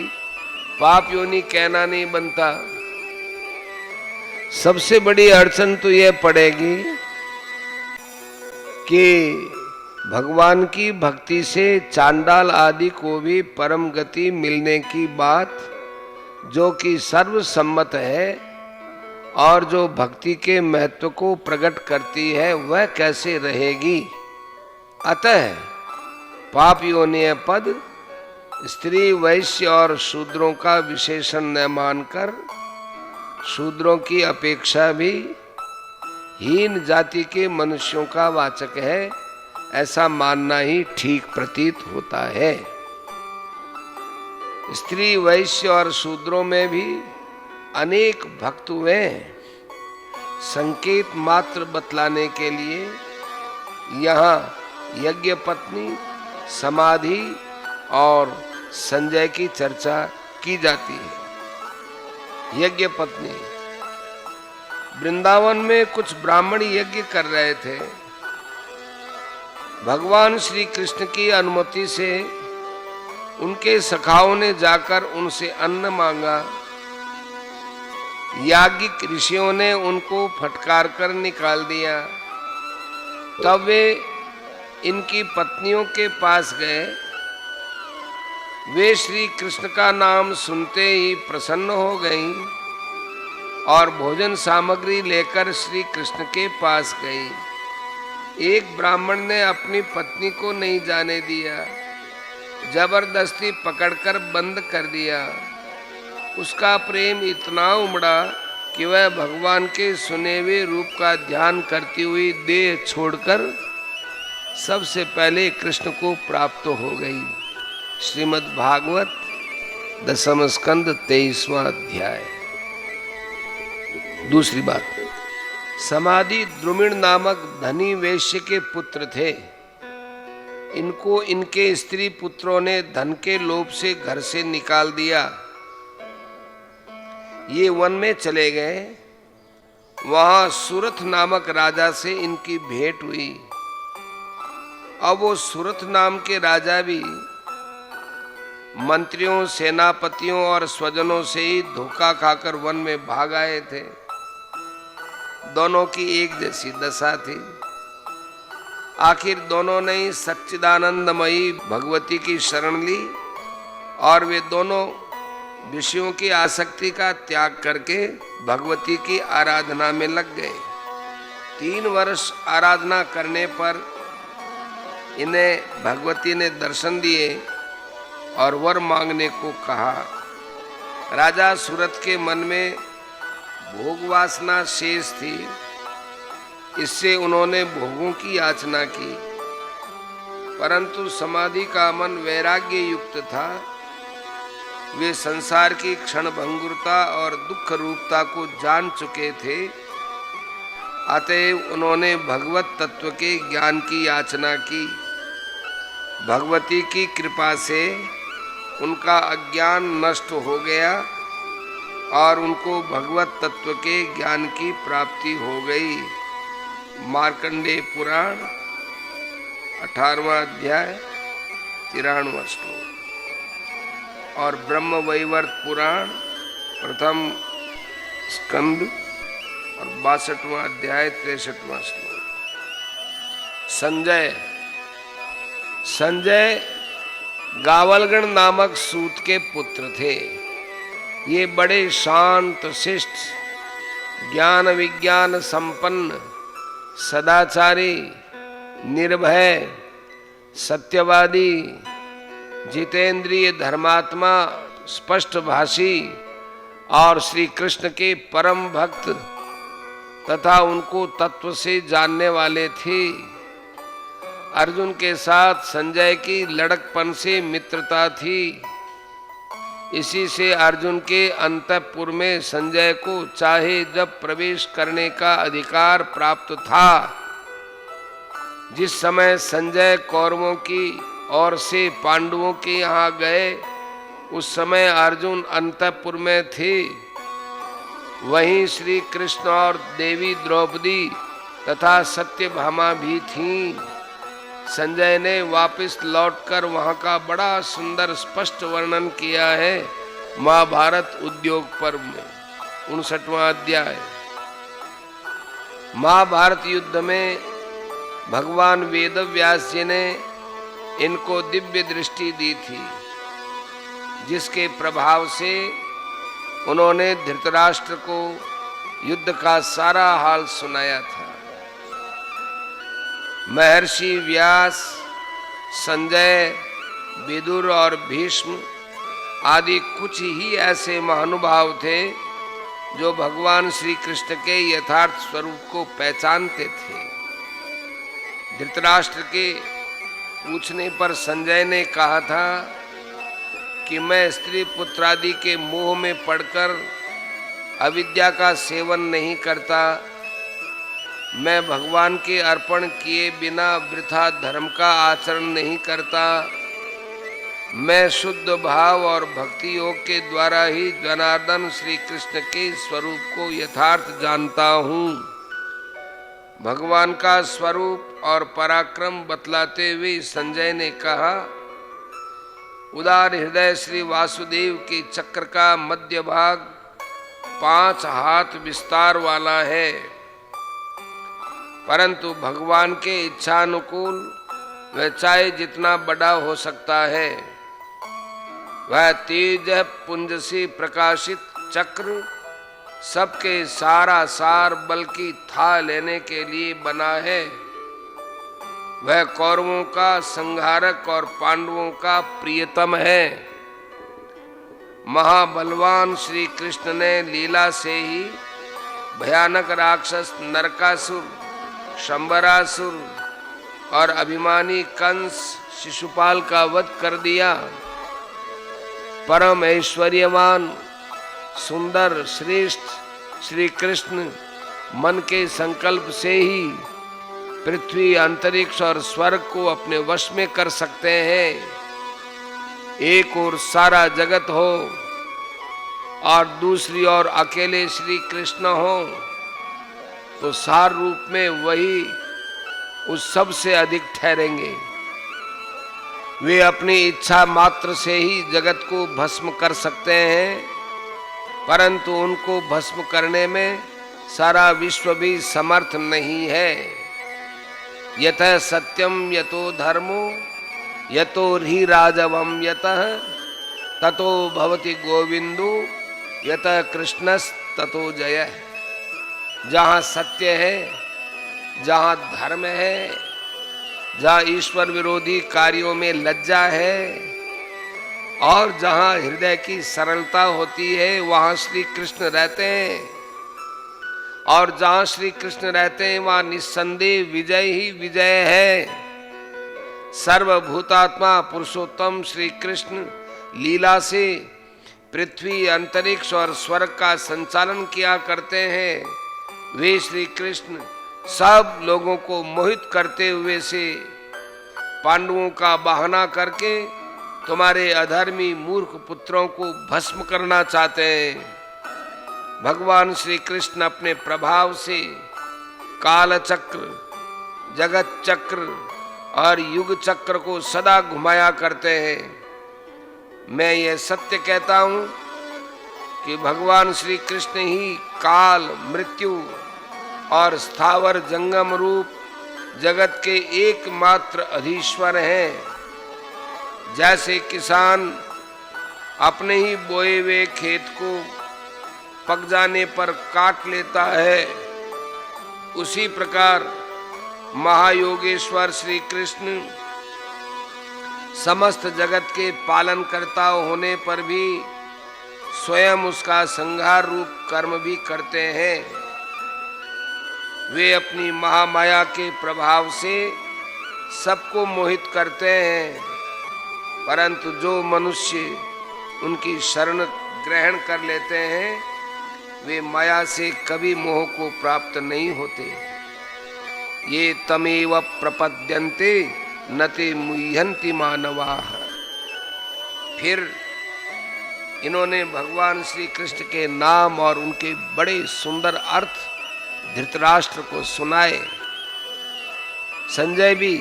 पाप योनि कहना नहीं बनता। सबसे बड़ी अड़चन तो यह पड़ेगी कि भगवान की भक्ति से चांडाल आदि को भी परम गति मिलने की बात जो कि सर्वसम्मत है और जो भक्ति के महत्व को प्रकट करती है, वह कैसे रहेगी। अतः पाप योनि पद स्त्री, वैश्य और शूद्रों का विशेषण न मानकर शूद्रों की अपेक्षा भी हीन जाति के मनुष्यों का वाचक है, ऐसा मानना ही ठीक प्रतीत होता है। स्त्री, वैश्य और शूद्रों में भी अनेक भक्त हुए हैं। संकेत मात्र बतलाने के लिए यहाँ यज्ञ पत्नी, समाधि और संजय की चर्चा की जाती है। यज्ञ पत्नी, वृंदावन में कुछ ब्राह्मण यज्ञ कर रहे थे। भगवान श्री कृष्ण की अनुमति से उनके सखाओं ने जाकर उनसे अन्न मांगा। याज्ञिक ऋषियों ने उनको फटकार कर निकाल दिया। तब वे इनकी पत्नियों के पास गए। वे श्री कृष्ण का नाम सुनते ही प्रसन्न हो गईं और भोजन सामग्री लेकर श्री कृष्ण के पास गई। एक ब्राह्मण ने अपनी पत्नी को नहीं जाने दिया, जबरदस्ती पकड़कर बंद कर दिया। उसका प्रेम इतना उमड़ा कि वह भगवान के सुनेवे रूप का ध्यान करती हुई देह छोड़कर सबसे पहले कृष्ण को प्राप्त हो गई। श्रीमद् भागवत दशम स्कंद 23वां अध्याय। दूसरी बात, समाधि द्रुमिण नामक धनी वैश्य के पुत्र थे। इनको इनके स्त्री पुत्रों ने धन के लोभ से घर से निकाल दिया। ये वन में चले गए। वहां सुरथ नामक राजा से इनकी भेंट हुई। अब वो सुरथ नाम के राजा भी मंत्रियों, सेनापतियों और स्वजनों से ही धोखा खाकर वन में भाग आए थे। दोनों की एक जैसी दशा थी। आखिर दोनों ने सच्चिदानंदमयी भगवती की शरण ली और वे दोनों विषयों की आसक्ति का त्याग करके भगवती की आराधना में लग गए। 3 वर्ष आराधना करने पर इन्हें भगवती ने दर्शन दिए और वर मांगने को कहा। राजा सूरत के मन में भोग वासना शेष थी, इससे उन्होंने भोगों की याचना की। परंतु समाधि का मन वैराग्य युक्त था। वे संसार की क्षण भंगुरता और दुख रूपता को जान चुके थे। अतएव उन्होंने भगवत तत्व के ज्ञान की याचना की। भगवती की कृपा से उनका अज्ञान नष्ट हो गया और उनको भगवत तत्व के ज्ञान की प्राप्ति हो गई। मार्कंडेय पुराण 18वां अध्याय 93वां श्लोक और ब्रह्म वैवर्त पुराण प्रथम स्कंद और 62वां अध्याय 63वां श्लोक। संजय गावलगण नामक सूत के पुत्र थे। ये बड़े शांत शिष्ट, ज्ञान विज्ञान संपन्न, सदाचारी, निर्भय, सत्यवादी, जितेंद्रिय, धर्मात्मा, स्पष्टभाषी और श्री कृष्ण के परम भक्त तथा उनको तत्व से जानने वाले थे। अर्जुन के साथ संजय की लड़कपन से मित्रता थी। इसी से अर्जुन के अंतःपुर में संजय को चाहे जब प्रवेश करने का अधिकार प्राप्त था। जिस समय संजय कौरवों की ओर से पांडवों के यहाँ गए, उस समय अर्जुन अंतःपुर में थे। वहीं श्री कृष्ण और देवी द्रौपदी तथा सत्यभामा भी थीं। संजय ने वापस लौटकर वहां का बड़ा सुंदर स्पष्ट वर्णन किया है महाभारत उद्योग पर्व में 59वां अध्याय। महाभारत युद्ध में भगवान वेदव्यास जी ने इनको दिव्य दृष्टि दी थी, जिसके प्रभाव से उन्होंने धृतराष्ट्र को युद्ध का सारा हाल सुनाया था। महर्षि व्यास, संजय, विदुर और भीष्म आदि कुछ ही ऐसे महानुभाव थे जो भगवान श्री कृष्ण के यथार्थ स्वरूप को पहचानते थे। धृतराष्ट्र के पूछने पर संजय ने कहा था कि मैं स्त्री पुत्रादि के मोह में पड़कर अविद्या का सेवन नहीं करता। मैं भगवान के अर्पण किए बिना वृथा धर्म का आचरण नहीं करता। मैं शुद्ध भाव और भक्ति योग के द्वारा ही जनार्दन श्री कृष्ण के स्वरूप को यथार्थ जानता हूँ। भगवान का स्वरूप और पराक्रम बतलाते हुए संजय ने कहा, उदार हृदय श्री वासुदेव के चक्र का मध्य भाग 5 हाथ विस्तार वाला है, परंतु भगवान के इच्छानुकूल वह चाहे जितना बड़ा हो सकता है। वह तेज पुंज से प्रकाशित चक्र सबके सारा सार बल की था लेने के लिए बना है। वह कौरवों का संहारक और पांडवों का प्रियतम है। महाबलवान श्री कृष्ण ने लीला से ही भयानक राक्षस नरकासुर, शंबरासुर और अभिमानी कंस शिशुपाल का वध कर दिया। परम ऐश्वर्यवान, सुंदर, श्रेष्ठ श्री कृष्ण मन के संकल्प से ही पृथ्वी, अंतरिक्ष और स्वर्ग को अपने वश में कर सकते हैं। एक ओर सारा जगत हो और दूसरी ओर अकेले श्री कृष्ण हो, तो सार रूप में वही उस सब से अधिक ठहरेंगे। वे अपनी इच्छा मात्र से ही जगत को भस्म कर सकते हैं, परंतु उनको भस्म करने में सारा विश्व भी समर्थ नहीं है। यतः सत्यम यतो धर्मो यतो हि राजवम यतः ततो भवति गोविंदो यतः कृष्णस् ततो जयः। जहाँ सत्य है, जहाँ धर्म है, जहाँ ईश्वर विरोधी कार्यों में लज्जा है और जहाँ हृदय की सरलता होती है, वहाँ श्री कृष्ण रहते हैं। और जहाँ श्री कृष्ण रहते हैं वहाँ निस्संदेह विजय ही विजय है। सर्वभूतात्मा पुरुषोत्तम श्री कृष्ण लीला से पृथ्वी, अंतरिक्ष और स्वर्ग का संचालन किया करते हैं। वे श्री कृष्ण सब लोगों को मोहित करते हुए से पांडवों का बहाना करके तुम्हारे अधर्मी मूर्ख पुत्रों को भस्म करना चाहते हैं। भगवान श्री कृष्ण अपने प्रभाव से काल चक्र, जगत चक्र और युग चक्र को सदा घुमाया करते हैं। मैं ये सत्य कहता हूं कि भगवान श्री कृष्ण ही काल, मृत्यु और स्थावर जंगम रूप जगत के एकमात्र अधीश्वर हैं। जैसे किसान अपने ही बोए हुए खेत को पक जाने पर काट लेता है, उसी प्रकार महायोगेश्वर श्री कृष्ण समस्त जगत के पालनकर्ता होने पर भी स्वयं उसका संहार रूप कर्म भी करते हैं। वे अपनी महामाया के प्रभाव से सबको मोहित करते हैं, परंतु जो मनुष्य उनकी शरण ग्रहण कर लेते हैं वे माया से कभी मोह को प्राप्त नहीं होते। ये तमेव प्रपद्यन्ते न ते मुह्यन्ति मानवाः। फिर इन्होंने भगवान श्री कृष्ण के नाम और उनके बड़े सुंदर अर्थ धृतराष्ट्र को सुनाए। संजय भी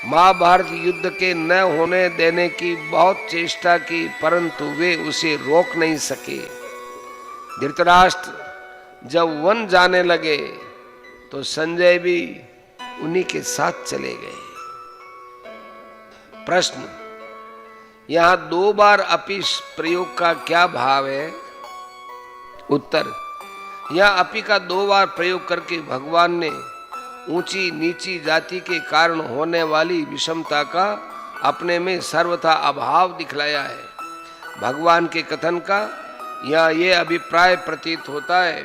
महाभारत युद्ध के न होने देने की बहुत चेष्टा की, परंतु वे उसे रोक नहीं सके। धृतराष्ट्र जब वन जाने लगे तो संजय भी उन्हीं के साथ चले गए। प्रश्न, यहां 2 बार अपि प्रयोग का क्या भाव है? उत्तर, यह अपि का 2 बार प्रयोग करके भगवान ने ऊंची नीची जाति के कारण होने वाली विषमता का अपने में सर्वथा अभाव दिखलाया है। भगवान के कथन का यह ये अभिप्राय प्रतीत होता है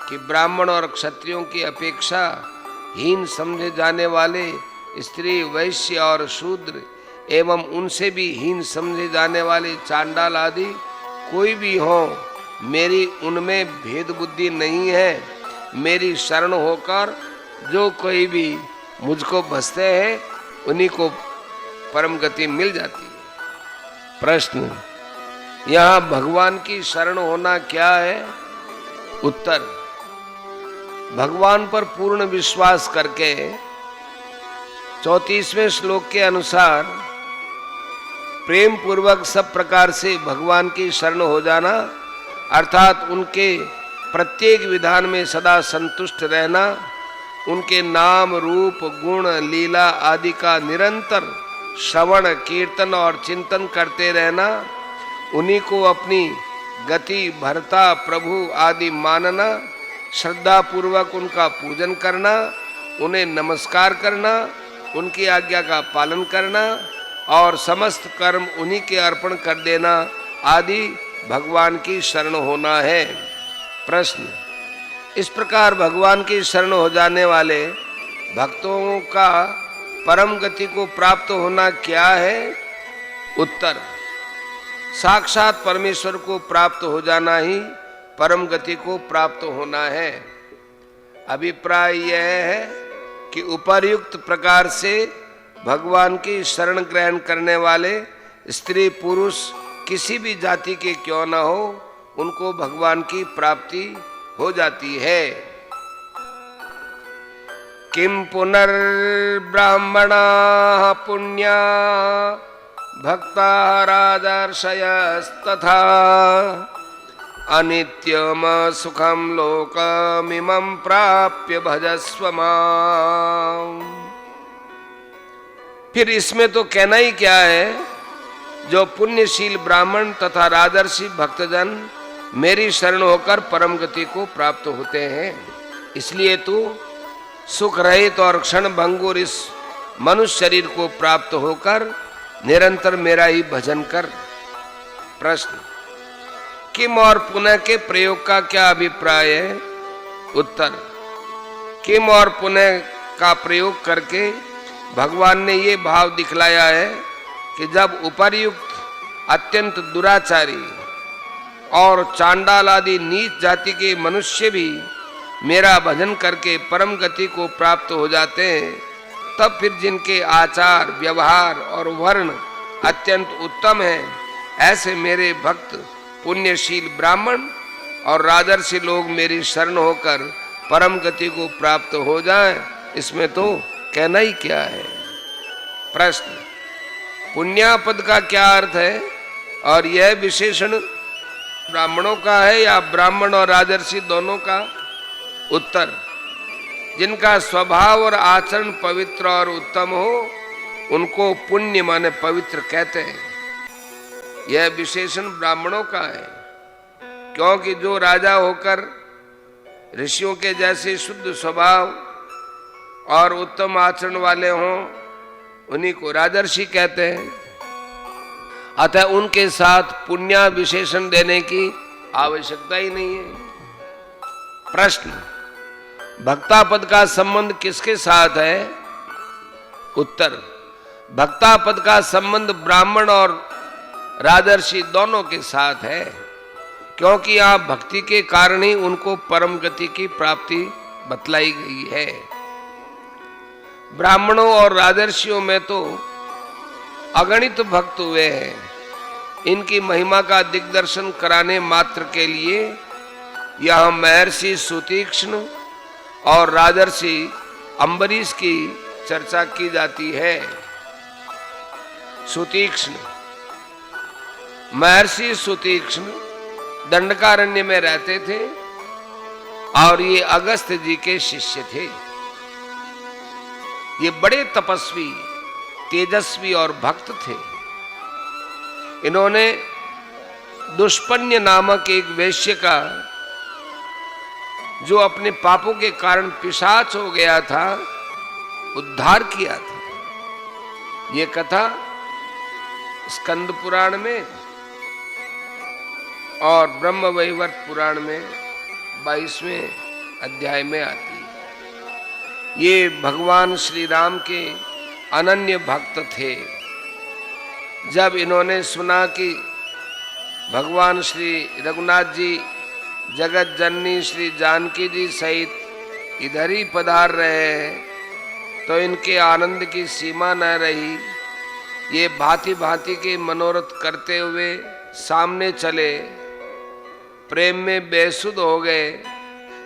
कि ब्राह्मण और क्षत्रियों की अपेक्षा हीन समझे जाने वाले स्त्री, वैश्य और शूद्र एवं उनसे भी हीन समझे जाने वाले चांडाल आदि कोई भी हो, मेरी उनमें भेद बुद्धि नहीं है। मेरी शरण होकर जो कोई भी मुझको बसते हैं उन्हीं को परम गति मिल जाती है। प्रश्न, यहाँ भगवान की शरण होना क्या है? उत्तर, भगवान पर पूर्ण विश्वास करके 34वें श्लोक के अनुसार प्रेम पूर्वक सब प्रकार से भगवान की शरण हो जाना, अर्थात उनके प्रत्येक विधान में सदा संतुष्ट रहना, उनके नाम, रूप, गुण, लीला आदि का निरंतर श्रवण, कीर्तन और चिंतन करते रहना, उन्हीं को अपनी गति, भर्ता, प्रभु आदि मानना, श्रद्धा पूर्वक उनका पूजन करना, उन्हें नमस्कार करना, उनकी आज्ञा का पालन करना और समस्त कर्म उन्हीं के अर्पण कर देना आदि भगवान की शरण होना है। प्रश्न, इस प्रकार भगवान की शरण हो जाने वाले भक्तों का परम गति को प्राप्त होना क्या है? उत्तर, साक्षात परमेश्वर को प्राप्त हो जाना ही परम गति को प्राप्त होना है। अभिप्राय यह है कि उपर्युक्त प्रकार से भगवान की शरण ग्रहण करने वाले स्त्री पुरुष किसी भी जाति के क्यों न हो, उनको भगवान की प्राप्ति हो जाती है। किम पुनर्ब्राह्मणाः पुण्या भक्ता राजर्षयस्तथा अनित्यम सुखम लोकमिमं प्राप्य भजस्व माम्। फिर इसमें तो कहना ही क्या है, जो पुण्यशील ब्राह्मण तथा राजर्षि भक्तजन मेरी शरण होकर परम गति को प्राप्त होते हैं, इसलिए तू सुख रहित और क्षण भंगुर इस मनुष्य शरीर को प्राप्त होकर निरंतर मेरा ही भजन कर। प्रश्न, किम और पुनः के प्रयोग का क्या अभिप्राय है? उत्तर, किम और पुनः का प्रयोग करके भगवान ने ये भाव दिखलाया है कि जब उपर्युक्त अत्यंत दुराचारी और चांडाल आदि नीच जाति के मनुष्य भी मेरा भजन करके परम गति को प्राप्त हो जाते हैं, तब फिर जिनके आचार, व्यवहार और वर्ण अत्यंत उत्तम हैं, ऐसे मेरे भक्त पुण्यशील ब्राह्मण और राजर्षि लोग मेरी शरण होकर परम गति को प्राप्त हो जाएं, इसमें तो कहना ही क्या है। प्रश्न, पुण्यापद का क्या अर्थ है और यह विशेषण ब्राह्मणों का है या ब्राह्मण और राजर्षि दोनों का? उत्तर, जिनका स्वभाव और आचरण पवित्र और उत्तम हो उनको पुण्य माने पवित्र कहते हैं। यह विशेषण ब्राह्मणों का है, क्योंकि जो राजा होकर ऋषियों के जैसे शुद्ध स्वभाव और उत्तम आचरण वाले हों उन्हीं को राजर्षि कहते हैं। अतः उनके साथ पुण्य विशेषण देने की आवश्यकता ही नहीं है। प्रश्न, भक्तापद का संबंध किसके साथ है? उत्तर, भक्तापद का संबंध ब्राह्मण और राजर्षि दोनों के साथ है, क्योंकि यहाँ भक्ति के कारण ही उनको परम गति की प्राप्ति बतलाई गई है। ब्राह्मणों और राजर्षियों में तो अगणित भक्त हुए हैं। इनकी महिमा का दिग्दर्शन कराने मात्र के लिए यह महर्षि सुतीक्ष्ण और राजर्षि अम्बरीश की चर्चा की जाती है। सुतीक्ष्ण, महर्षि सुतीक्ष्ण दंडकारण्य में रहते थे और ये अगस्त्य जी के शिष्य थे। ये बड़े तपस्वी, तेजस्वी और भक्त थे। इन्होंने दुष्पन्य नामक एक वैश्य का, जो अपने पापों के कारण पिशाच हो गया था, उद्धार किया था। ये कथा स्कंद पुराण में और ब्रह्म वैवर्त पुराण में 22वें अध्याय में आती है। ये भगवान श्री राम के अनन्य भक्त थे। जब इन्होंने सुना कि भगवान श्री रघुनाथ जी जगत जननी श्री जानकी जी सहित इधर ही पधार रहे हैं, तो इनके आनंद की सीमा न रही। ये भांति भांति के मनोरथ करते हुए सामने चले, प्रेम में बेसुध हो गए।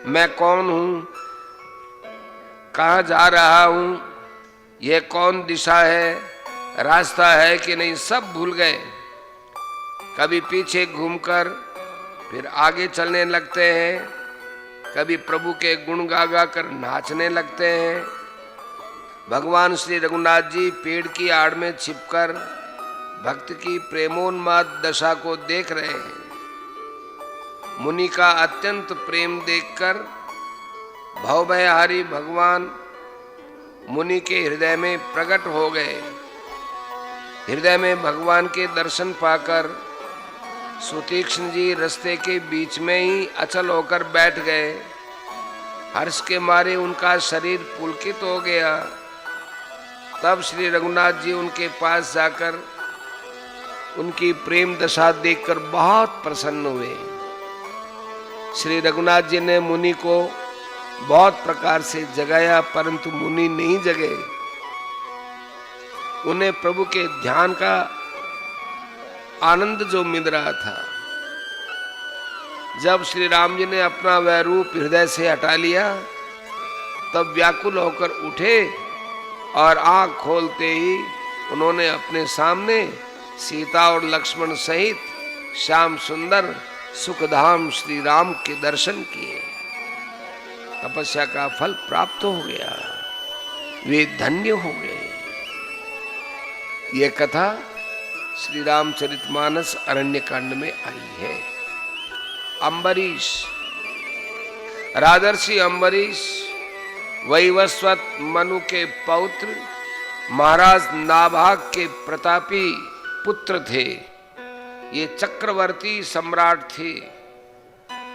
मैं कौन हूँ, कहाँ जा रहा हूँ, यह कौन दिशा है, रास्ता है कि नहीं, सब भूल गए। कभी पीछे घूमकर फिर आगे चलने लगते हैं, कभी प्रभु के गुण गा गा कर नाचने लगते हैं। भगवान श्री रघुनाथ जी पेड़ की आड़ में छिपकर भक्त की प्रेमोन्माद दशा को देख रहे हैं। मुनि का अत्यंत प्रेम देखकर भवभयहारी भगवान मुनि के हृदय में प्रकट हो गए। हृदय में भगवान के दर्शन पाकर सुतीक्ष्ण जी रास्ते के बीच में ही अचल होकर बैठ गए। हर्ष के मारे उनका शरीर पुलकित हो गया। तब श्री रघुनाथ जी उनके पास जाकर उनकी प्रेम दशा देखकर बहुत प्रसन्न हुए। श्री रघुनाथ जी ने मुनि को बहुत प्रकार से जगाया, परंतु मुनि नहीं जगे। उन्हें प्रभु के ध्यान का आनंद जो मिल रहा था। जब श्री राम जी ने अपना वह रूप हृदय से हटा लिया, तब व्याकुल होकर उठे और आंख खोलते ही उन्होंने अपने सामने सीता और लक्ष्मण सहित श्याम सुंदर सुखधाम श्री राम के दर्शन किए। तपस्या का फल प्राप्त हो गया, वे धन्य हो गए। यह कथा श्री रामचरितमानस अरण्य कांड में आई है। अम्बरीश, राजर्षि अम्बरीश वैवस्वत मनु के पौत्र महाराज नाभाग के प्रतापी पुत्र थे। ये चक्रवर्ती सम्राट थे,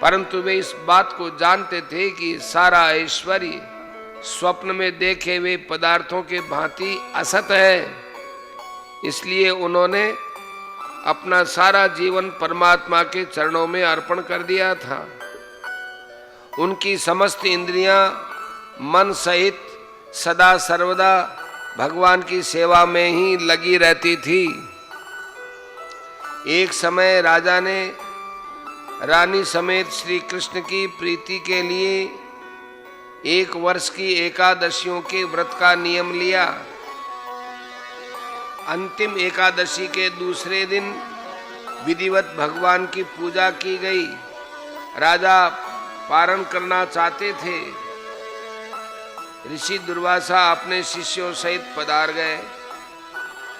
परंतु वे इस बात को जानते थे कि सारा ऐश्वर्य स्वप्न में देखे हुए पदार्थों के भांति असत है। इसलिए उन्होंने अपना सारा जीवन परमात्मा के चरणों में अर्पण कर दिया था। उनकी समस्त इंद्रियां मन सहित सदा सर्वदा भगवान की सेवा में ही लगी रहती थी। एक समय राजा ने रानी समेत श्री कृष्ण की प्रीति के लिए 1 वर्ष की एकादशियों के व्रत का नियम लिया। अंतिम एकादशी के दूसरे दिन विधिवत भगवान की पूजा की गई। राजा पारण करना चाहते थे। ऋषि दुर्वासा अपने शिष्यों सहित पधार गए।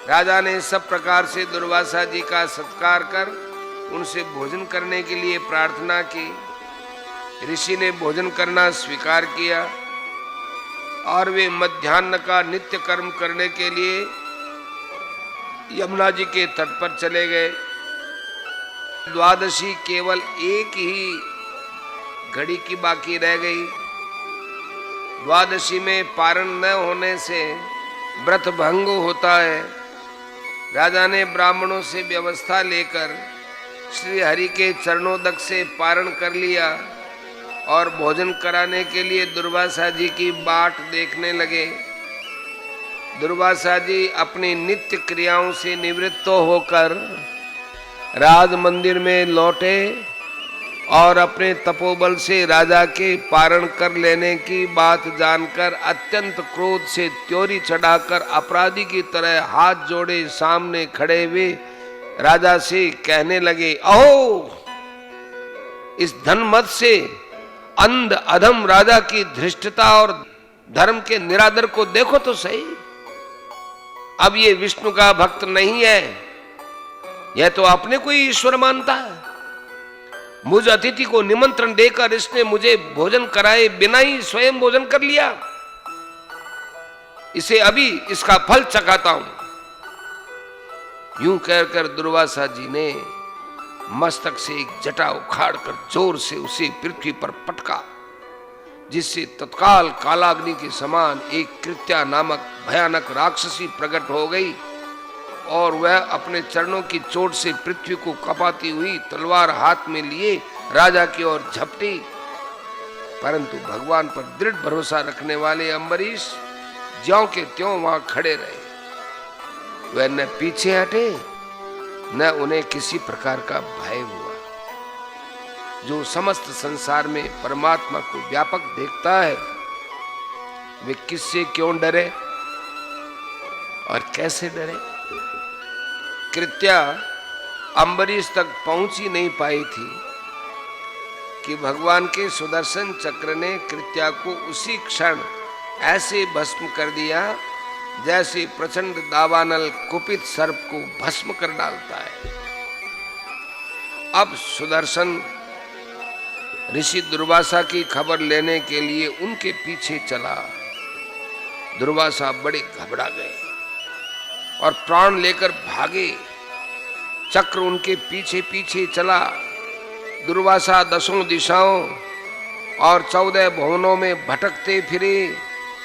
राजा ने सब प्रकार से दुर्वासा जी का सत्कार कर उनसे भोजन करने के लिए प्रार्थना की। ऋषि ने भोजन करना स्वीकार किया और वे मध्याह्न का नित्य कर्म करने के लिए यमुना जी के तट पर चले गए। द्वादशी केवल एक ही घड़ी की बाकी रह गई। द्वादशी में पारण न होने से व्रत भंग होता है। राजा ने ब्राह्मणों से व्यवस्था लेकर श्री हरि के चरणोदक से पारण कर लिया और भोजन कराने के लिए दुर्वासा जी की बाट देखने लगे। दुर्वासा जी अपनी नित्य क्रियाओं से निवृत्त होकर राज मंदिर में लौटे और अपने तपोबल से राजा के पारण कर लेने की बात जानकर अत्यंत क्रोध से त्योरी चढ़ाकर अपराधी की तरह हाथ जोड़े सामने खड़े हुए राजा से कहने लगे, अहो, इस धनमद से अंध अधम राजा की धृष्टता और धर्म के निरादर को देखो तो सही। अब ये विष्णु का भक्त नहीं है, यह तो अपने को ही ईश्वर मानता है। मुझ अतिथि को निमंत्रण देकर इसने मुझे भोजन कराए बिना ही स्वयं भोजन कर लिया। इसे अभी इसका फल चखाता हूं। यूं कहकर दुर्वासा जी ने मस्तक से एक जटा उखाड़कर जोर से उसे पृथ्वी पर पटका, जिससे तत्काल कालाग्नि के समान एक कृत्या नामक भयानक राक्षसी प्रकट हो गई और वह अपने चरणों की चोट से पृथ्वी को कपाती हुई तलवार हाथ में लिए राजा की ओर झपटी। परंतु भगवान पर दृढ़ भरोसा रखने वाले अम्बरीश ज्यों के त्यों वहां खड़े रहे। वह न पीछे हटे न उन्हें किसी प्रकार का भय हुआ। जो समस्त संसार में परमात्मा को व्यापक देखता है, वे किससे क्यों डरे और कैसे डरे। कृत्या अम्बरीश तक पहुंच ही नहीं पाई थी कि भगवान के सुदर्शन चक्र ने कृत्या को उसी क्षण ऐसे भस्म कर दिया जैसे प्रचंड दावानल कुपित सर्प को भस्म कर डालता है। अब सुदर्शन ऋषि दुर्वासा की खबर लेने के लिए उनके पीछे चला। दुर्वासा बड़े घबरा गए और प्राण लेकर भागे। चक्र उनके पीछे पीछे चला। दुर्वासा 10 दिशाओं और 14 भुवनों में भटकते फिरे,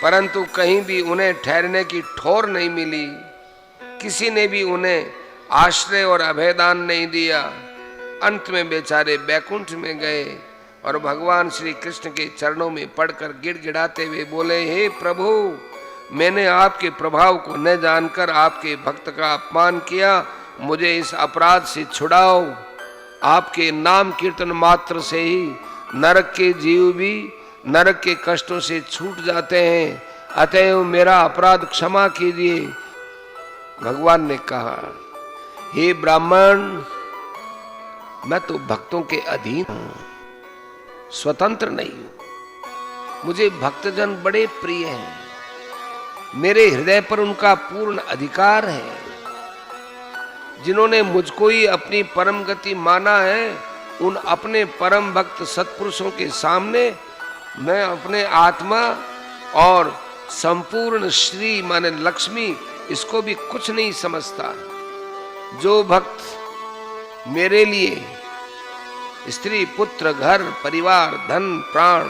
परंतु कहीं भी उन्हें ठहरने की ठौर नहीं मिली। किसी ने भी उन्हें आश्रय और अभयदान नहीं दिया। अंत में बेचारे बैकुंठ में गए और भगवान श्री कृष्ण के चरणों में पड़कर गिड़गिड़ाते हुए बोले, हे प्रभु, मैंने आपके प्रभाव को न जानकर आपके भक्त का अपमान किया। मुझे इस अपराध से छुड़ाओ। आपके नाम कीर्तन मात्र से ही नरक के जीव भी नरक के कष्टों से छूट जाते हैं, अतएव मेरा अपराध क्षमा कीजिए। भगवान ने कहा, हे ब्राह्मण, मैं तो भक्तों के अधीन हूं, स्वतंत्र नहीं हूं। मुझे भक्तजन बड़े प्रिय हैं। मेरे हृदय पर उनका पूर्ण अधिकार है। जिन्होंने मुझको ही अपनी परम गति माना है, उन अपने परम भक्त सत्पुरुषों के सामने मैं अपने आत्मा और संपूर्ण श्री माने लक्ष्मी इसको भी कुछ नहीं समझता। जो भक्त मेरे लिए स्त्री पुत्र घर परिवार धन प्राण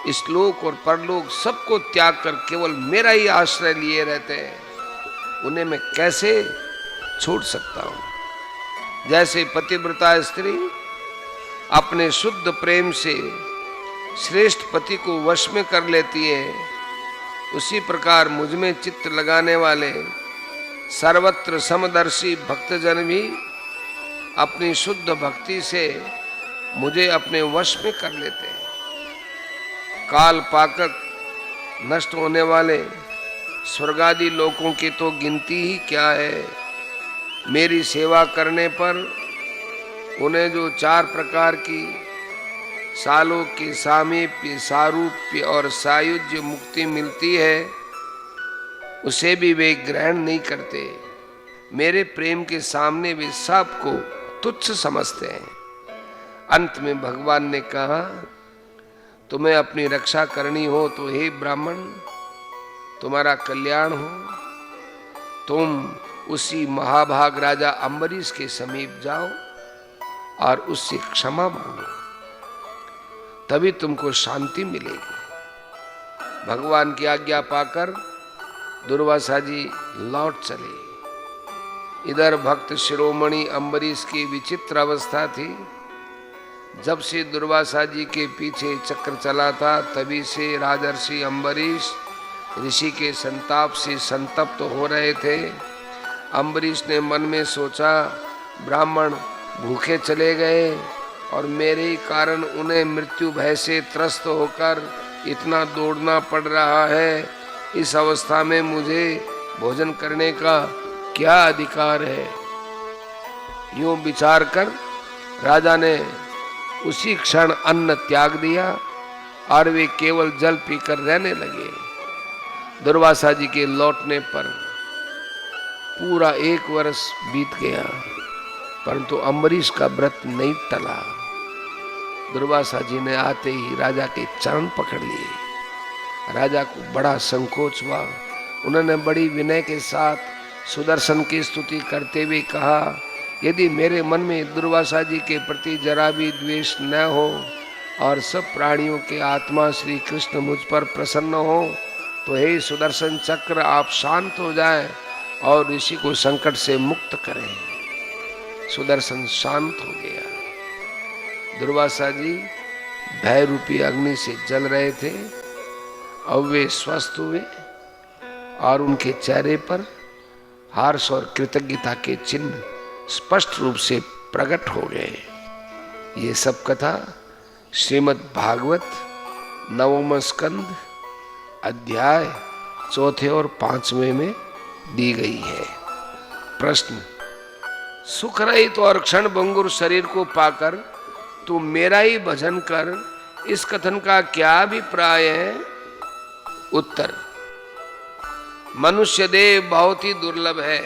इस लोक और परलोक सबको त्याग कर केवल मेरा ही आश्रय लिए रहते हैं, उन्हें मैं कैसे छोड़ सकता हूं। जैसे पतिव्रता स्त्री अपने शुद्ध प्रेम से श्रेष्ठ पति को वश में कर लेती है, उसी प्रकार मुझ में चित्त लगाने वाले सर्वत्र समदर्शी भक्तजन भी अपनी शुद्ध भक्ति से मुझे अपने वश में कर लेते हैं। काल पाकर नष्ट होने वाले स्वर्गादि लोकों की तो गिनती ही क्या है। मेरी सेवा करने पर उन्हें जो 4 प्रकार की सालों की सामीप्य, सारूप्य और सायुज्य मुक्ति मिलती है, उसे भी वे ग्रहण नहीं करते। मेरे प्रेम के सामने वे सबको तुच्छ समझते हैं। अंत में भगवान ने कहा, तुम्हें अपनी रक्षा करनी हो तो हे ब्राह्मण, तुम्हारा कल्याण हो, तुम उसी महाभाग राजा अम्बरीश के समीप जाओ और उससे क्षमा मांगो, तभी तुमको शांति मिलेगी। भगवान की आज्ञा पाकर दुर्वासा जी लौट चले। इधर भक्त शिरोमणि अम्बरीश की विचित्र अवस्था थी। जब से दुर्वासा जी के पीछे चक्र चला था, तभी से राजर्षि अम्बरीश ऋषि के संताप से संतप्त हो रहे थे। अम्बरीश ने मन में सोचा, ब्राह्मण भूखे चले गए और मेरे ही कारण उन्हें मृत्यु भय से त्रस्त होकर इतना दौड़ना पड़ रहा है। इस अवस्था में मुझे भोजन करने का क्या अधिकार है। यूं विचार कर राजा ने उसी क्षण अन्न त्याग दिया और वे केवल जल पीकर रहने लगे। दुर्वासा जी के लौटने पर पूरा 1 वर्ष बीत गया, परंतु अम्बरीश का व्रत नहीं टला। दुर्वासा जी ने आते ही राजा के चरण पकड़ लिए। राजा को बड़ा संकोच हुआ। उन्होंने बड़ी विनय के साथ सुदर्शन की स्तुति करते हुए कहा, यदि मेरे मन में दुर्वासा जी के प्रति जरा भी द्वेष न हो और सब प्राणियों के आत्मा श्री कृष्ण मुझ पर प्रसन्न हो, तो हे सुदर्शन चक्र, आप शांत हो जाएं और ऋषि को संकट से मुक्त करें। सुदर्शन शांत हो गया। दुर्वासा जी भय रूपी अग्नि से जल रहे थे। अब वे स्वस्थ हुए और उनके चेहरे पर हर्ष और कृतज्ञता के चिन्ह स्पष्ट रूप से प्रकट हो गए। ये सब कथा श्रीमद् भागवत 9वें स्कंद अध्याय 4 और 5वें में दी गई है। प्रश्न, सुख रहित और क्षण भंगुर शरीर को पाकर तू मेरा ही भजन कर, इस कथन का क्या अभिप्राय है? उत्तर, मनुष्य देह बहुत ही दुर्लभ है।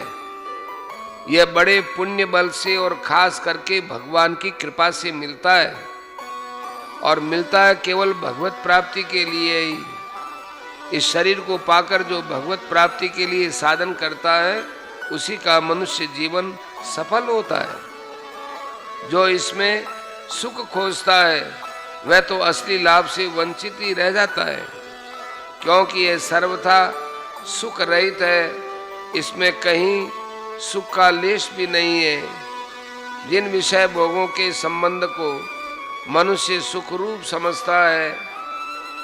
यह बड़े पुण्य बल से और खास करके भगवान की कृपा से मिलता है, और मिलता है केवल भगवत प्राप्ति के लिए ही। इस शरीर को पाकर जो भगवत प्राप्ति के लिए साधन करता है, उसी का मनुष्य जीवन सफल होता है। जो इसमें सुख खोजता है, वह तो असली लाभ से वंचित ही रह जाता है, क्योंकि यह सर्वथा सुख रहित है। इसमें कहीं सुख का लेश भी नहीं है। जिन विषय भोगों के संबंध को मनुष्य सुख रूप समझता है,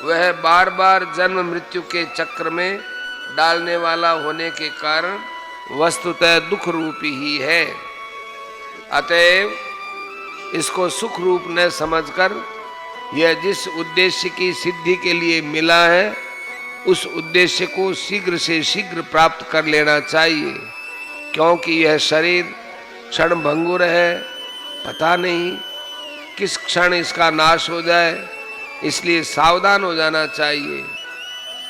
वह बार बार जन्म मृत्यु के चक्र में डालने वाला होने के कारण वस्तुतः दुख रूपी ही है। अतएव इसको सुख रूप न समझकर यह जिस उद्देश्य की सिद्धि के लिए मिला है, उस उद्देश्य को शीघ्र से शीघ्र प्राप्त कर लेना चाहिए, क्योंकि यह शरीर क्षण भंगुर है। पता नहीं किस क्षण इसका नाश हो जाए, इसलिए सावधान हो जाना चाहिए।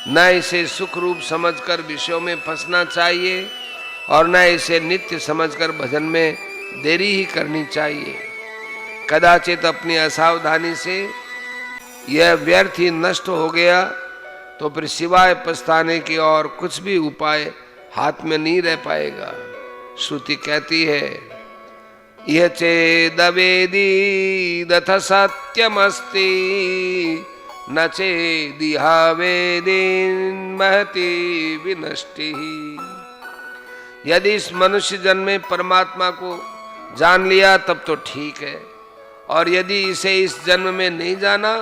न इसे सुख रूप समझकर विषयों में फंसना चाहिए और न इसे नित्य समझकर भजन में देरी ही करनी चाहिए। कदाचित अपनी असावधानी से यह व्यर्थ ही नष्ट हो गया तो फिर सिवाय पछताने के और कुछ भी उपाय हाथ में नहीं रह पाएगा। श्रुति कहती है, यह चेदवेदी दथ सत्यमस्ति न चेदिहा वेदीन महति विनष्टि। यदि इस मनुष्य जन्म में परमात्मा को जान लिया तब तो ठीक है, और यदि इसे इस जन्म में नहीं जाना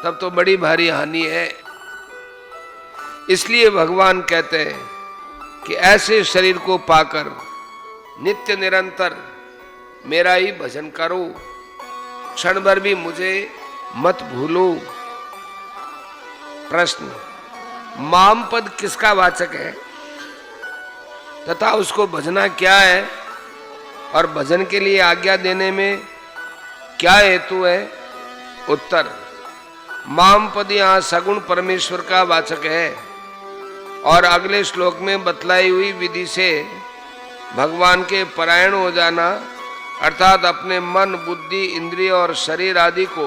तब तो बड़ी भारी हानि है। इसलिए भगवान कहते हैं कि ऐसे शरीर को पाकर नित्य निरंतर मेरा ही भजन करो। क्षण भर भी मुझे मत भूलो। प्रश्न, माम पद किसका वाचक है तथा उसको भजना क्या है और भजन के लिए आज्ञा देने में क्या हेतु है? उत्तर, माम पद यहाँ सगुण परमेश्वर का वाचक है और अगले श्लोक में बतलाई हुई विधि से भगवान के परायण हो जाना अर्थात अपने मन, बुद्धि, इंद्रिय और शरीर आदि को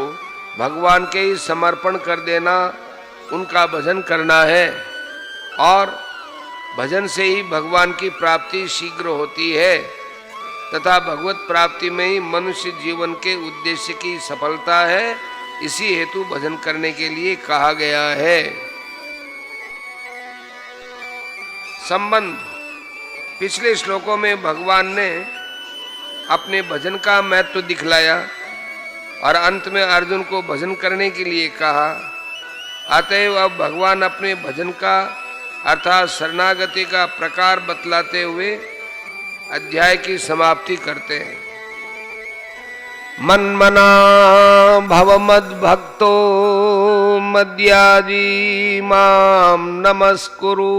भगवान के ही समर्पण कर देना, उनका भजन करना है। और भजन से ही भगवान की प्राप्ति शीघ्र होती है तथा भगवत प्राप्ति में ही मनुष्य जीवन के उद्देश्य की सफलता है। इसी हेतु भजन करने के लिए कहा गया है। संबंध, पिछले श्लोकों में भगवान ने अपने भजन का महत्व दिखलाया और अंत में अर्जुन को भजन करने के लिए कहा। अतएव अब भगवान अपने भजन का अर्थात शरणागति का प्रकार बतलाते हुए अध्याय की समाप्ति करते हैं। मन्मना भव मद्भक्तो मद्याजी माम नमस्कुरु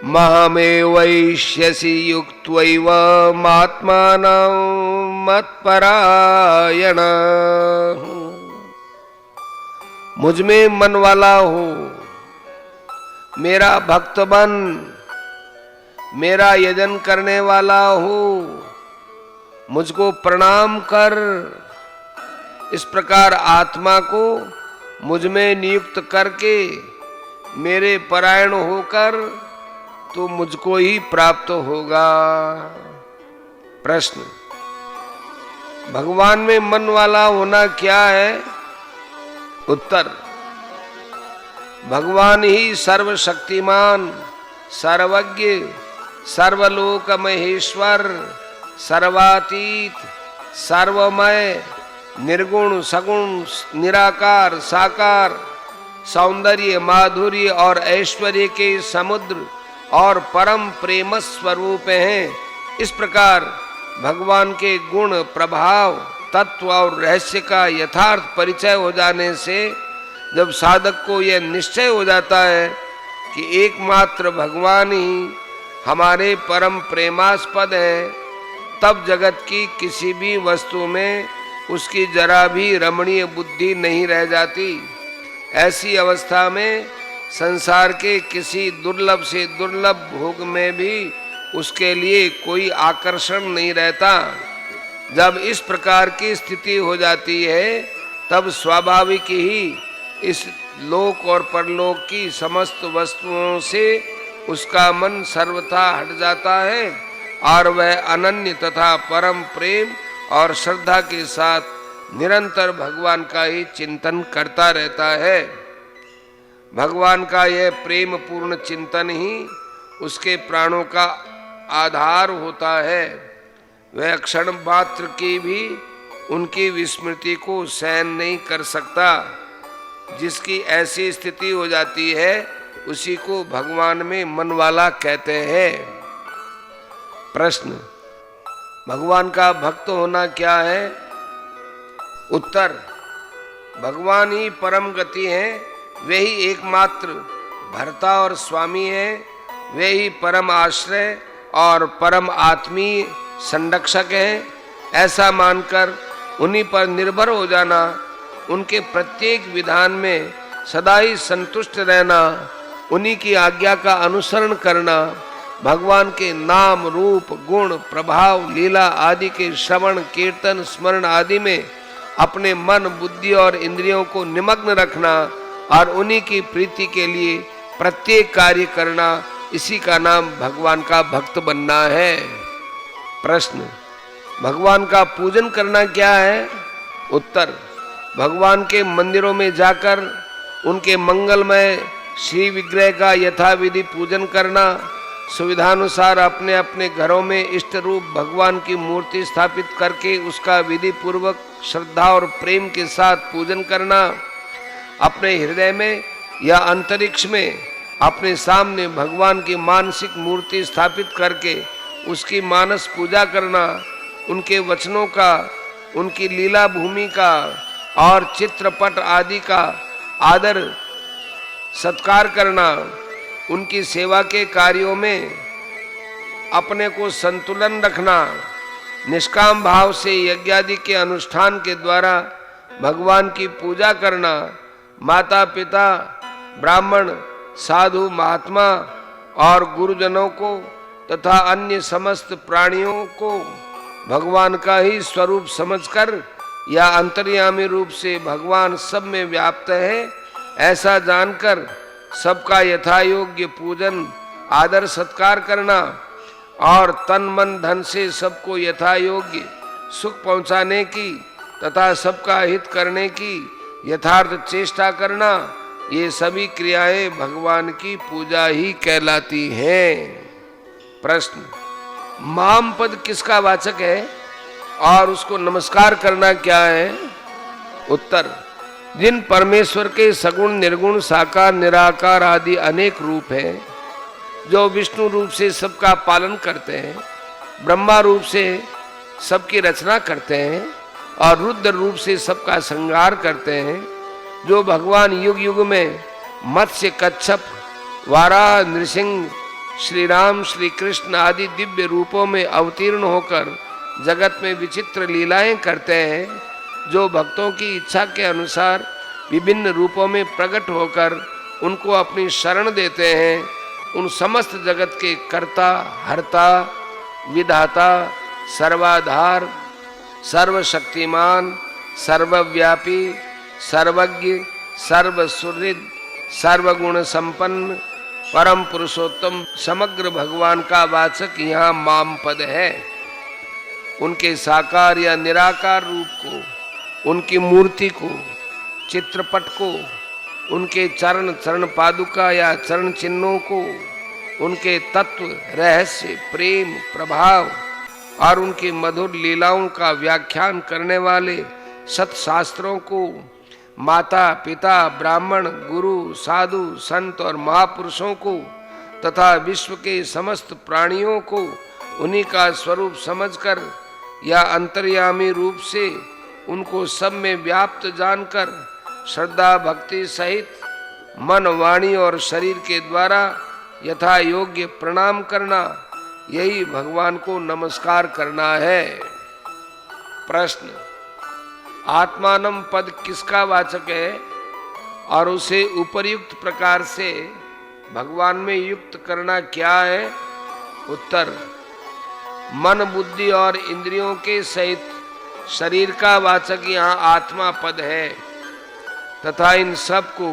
मामेवैष्यसि युक्त्वैव मात्मानं मत्परायण। मुझ में मन वाला हो, मेरा भक्त बन, मेरा यजन करने वाला हो, मुझको प्रणाम कर। इस प्रकार आत्मा को मुझ में नियुक्त करके मेरे परायण होकर तो मुझको ही प्राप्त होगा। प्रश्न, भगवान में मन वाला होना क्या है? उत्तर, भगवान ही सर्वशक्तिमान, सर्वज्ञ, सर्वलोक महेश्वर, सर्वातीत, सर्वमय, निर्गुण, सगुण, निराकार, साकार, सौंदर्य, माधुर्य और ऐश्वर्य के समुद्र और परम प्रेम स्वरूप हैं। इस प्रकार भगवान के गुण, प्रभाव, तत्व और रहस्य का यथार्थ परिचय हो जाने से जब साधक को यह निश्चय हो जाता है कि एकमात्र भगवान ही हमारे परम प्रेमास्पद है, तब जगत की किसी भी वस्तु में उसकी जरा भी रमणीय बुद्धि नहीं रह जाती। ऐसी अवस्था में संसार के किसी दुर्लभ से दुर्लभ भोग में भी उसके लिए कोई आकर्षण नहीं रहता। जब इस प्रकार की स्थिति हो जाती है तब स्वाभाविक ही इस लोक और परलोक की समस्त वस्तुओं से उसका मन सर्वथा हट जाता है और वह अनन्य तथा परम प्रेम और श्रद्धा के साथ निरंतर भगवान का ही चिंतन करता रहता है। भगवान का यह प्रेम पूर्ण चिंतन ही उसके प्राणों का आधार होता है। वह क्षण मात्र की भी उनकी विस्मृति को सहन नहीं कर सकता। जिसकी ऐसी स्थिति हो जाती है उसी को भगवान में मन वाला कहते हैं। प्रश्न, भगवान का भक्त होना क्या है? उत्तर, भगवान ही परम गति है, वे ही एकमात्र भर्ता और स्वामी है, वे ही परम आश्रय और परम आत्मीय संरक्षक हैं। ऐसा मानकर उन्हीं पर निर्भर हो जाना, उनके प्रत्येक विधान में सदा ही संतुष्ट रहना, उन्हीं की आज्ञा का अनुसरण करना, भगवान के नाम, रूप, गुण, प्रभाव, लीला आदि के श्रवण, कीर्तन, स्मरण आदि में अपने मन, बुद्धि और इंद्रियों को निमग्न रखना और उन्हीं की प्रीति के लिए प्रत्येक कार्य करना, इसी का नाम भगवान का भक्त बनना है। प्रश्न, भगवान का पूजन करना क्या है? उत्तर, भगवान के मंदिरों में जाकर उनके मंगलमय श्री विग्रह का यथाविधि पूजन करना, सुविधानुसार अपने अपने घरों में इष्ट रूप भगवान की मूर्ति स्थापित करके उसका विधि पूर्वक श्रद्धा और प्रेम के साथ पूजन करना, अपने हृदय में या अंतरिक्ष में अपने सामने भगवान की मानसिक मूर्ति स्थापित करके उसकी मानस पूजा करना, उनके वचनों का उनकी लीला भूमि का और चित्रपट आदि का आदर सत्कार करना, उनकी सेवा के कार्यों में अपने को संतुलन रखना, निष्काम भाव से यज्ञादि के अनुष्ठान के द्वारा भगवान की पूजा करना, माता पिता, ब्राह्मण, साधु, महात्मा और गुरुजनों को तथा अन्य समस्त प्राणियों को भगवान का ही स्वरूप समझकर या अंतर्यामी रूप से भगवान सब में व्याप्त है ऐसा जानकर सबका यथायोग्य पूजन, आदर सत्कार करना और तन मन धन से सबको यथायोग्य सुख पहुंचाने की तथा सबका हित करने की यथार्थ चेष्टा करना, ये सभी क्रियाएं भगवान की पूजा ही कहलाती हैं। प्रश्न, माम पद किसका वाचक है और उसको नमस्कार करना क्या है? उत्तर, जिन परमेश्वर के सगुण, निर्गुण, साकार, निराकार आदि अनेक रूप हैं, जो विष्णु रूप से सबका पालन करते हैं, ब्रह्मा रूप से सबकी रचना करते हैं और रुद्र रूप से सबका संहार करते हैं, जो भगवान युग युग में मत्स्य, कच्छप, वाराह, नृसिंह, श्री राम, श्री कृष्ण आदि दिव्य रूपों में अवतीर्ण होकर जगत में विचित्र लीलाएं करते हैं, जो भक्तों की इच्छा के अनुसार विभिन्न रूपों में प्रकट होकर उनको अपनी शरण देते हैं, उन समस्त जगत के कर्ता, हर्ता, विधाता, सर्वाधार, सर्वशक्तिमान, सर्वव्यापी, सर्वज्ञ, सर्वसुहृद, सर्वगुण संपन्न, परम पुरुषोत्तम समग्र भगवान का वाचक यहाँ माम पद है। उनके साकार या निराकार रूप को, उनकी मूर्ति को, चित्रपट को, उनके चरण पादुका या चरण चिन्हों को, उनके तत्व, रहस्य, प्रेम, प्रभाव और उनकी मधुर लीलाओं का व्याख्यान करने वाले सत्शास्त्रों को, माता पिता, ब्राह्मण, गुरु, साधु, संत और महापुरुषों को तथा विश्व के समस्त प्राणियों को उन्हीं का स्वरूप समझकर या अंतर्यामी रूप से उनको सब में व्याप्त जानकर श्रद्धा भक्ति सहित मन, वाणी और शरीर के द्वारा यथा योग्य प्रणाम करना, यही भगवान को नमस्कार करना है। प्रश्न, आत्मानम पद किसका वाचक है और उसे उपर्युक्त प्रकार से भगवान में युक्त करना क्या है? उत्तर, मन, बुद्धि और इंद्रियों के सहित शरीर का वाचक यहाँ आत्मा पद है तथा इन सब को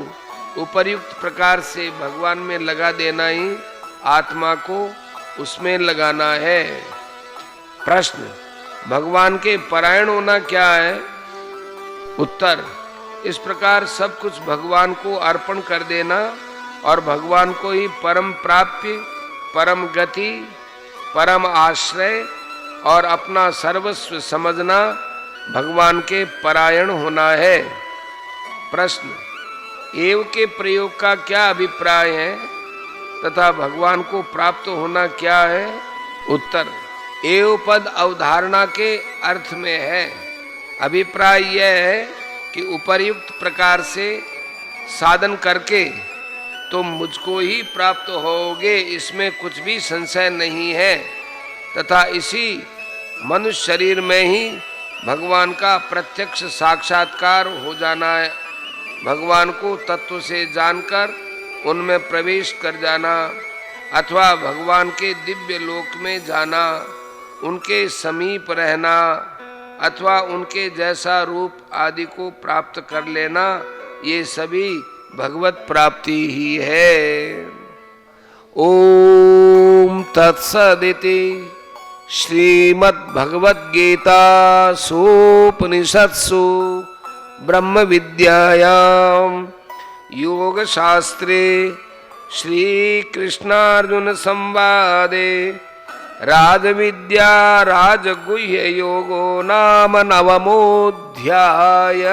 उपर्युक्त प्रकार से भगवान में लगा देना ही आत्मा को उसमें लगाना है। प्रश्न, भगवान के परायण होना क्या है? उत्तर, इस प्रकार सब कुछ भगवान को अर्पण कर देना और भगवान को ही परम प्राप्य, परम गति, परम आश्रय और अपना सर्वस्व समझना भगवान के परायण होना है। प्रश्न, एव के प्रयोग का क्या अभिप्राय है तथा भगवान को प्राप्त होना क्या है? उत्तर, एव पद अवधारणा के अर्थ में है। अभिप्राय यह है कि उपर्युक्त प्रकार से साधन करके तुम मुझको ही प्राप्त होगे, इसमें कुछ भी संशय नहीं है तथा इसी मनुष्य शरीर में ही भगवान का प्रत्यक्ष साक्षात्कार हो जाना है। भगवान को तत्व से जानकर उनमें प्रवेश कर जाना अथवा भगवान के दिव्य लोक में जाना, उनके समीप रहना अथवा उनके जैसा रूप आदि को प्राप्त कर लेना, ये सभी भगवत प्राप्ति ही है। ओम तत्सदिति श्रीमद्भगवद्गीतासूपनिषत्सु ब्रह्म विद्यायां योग शास्त्रे श्री कृष्णार्जुन संवादे राजविद्या राजगुह्य योगो नाम नवमोऽध्याय।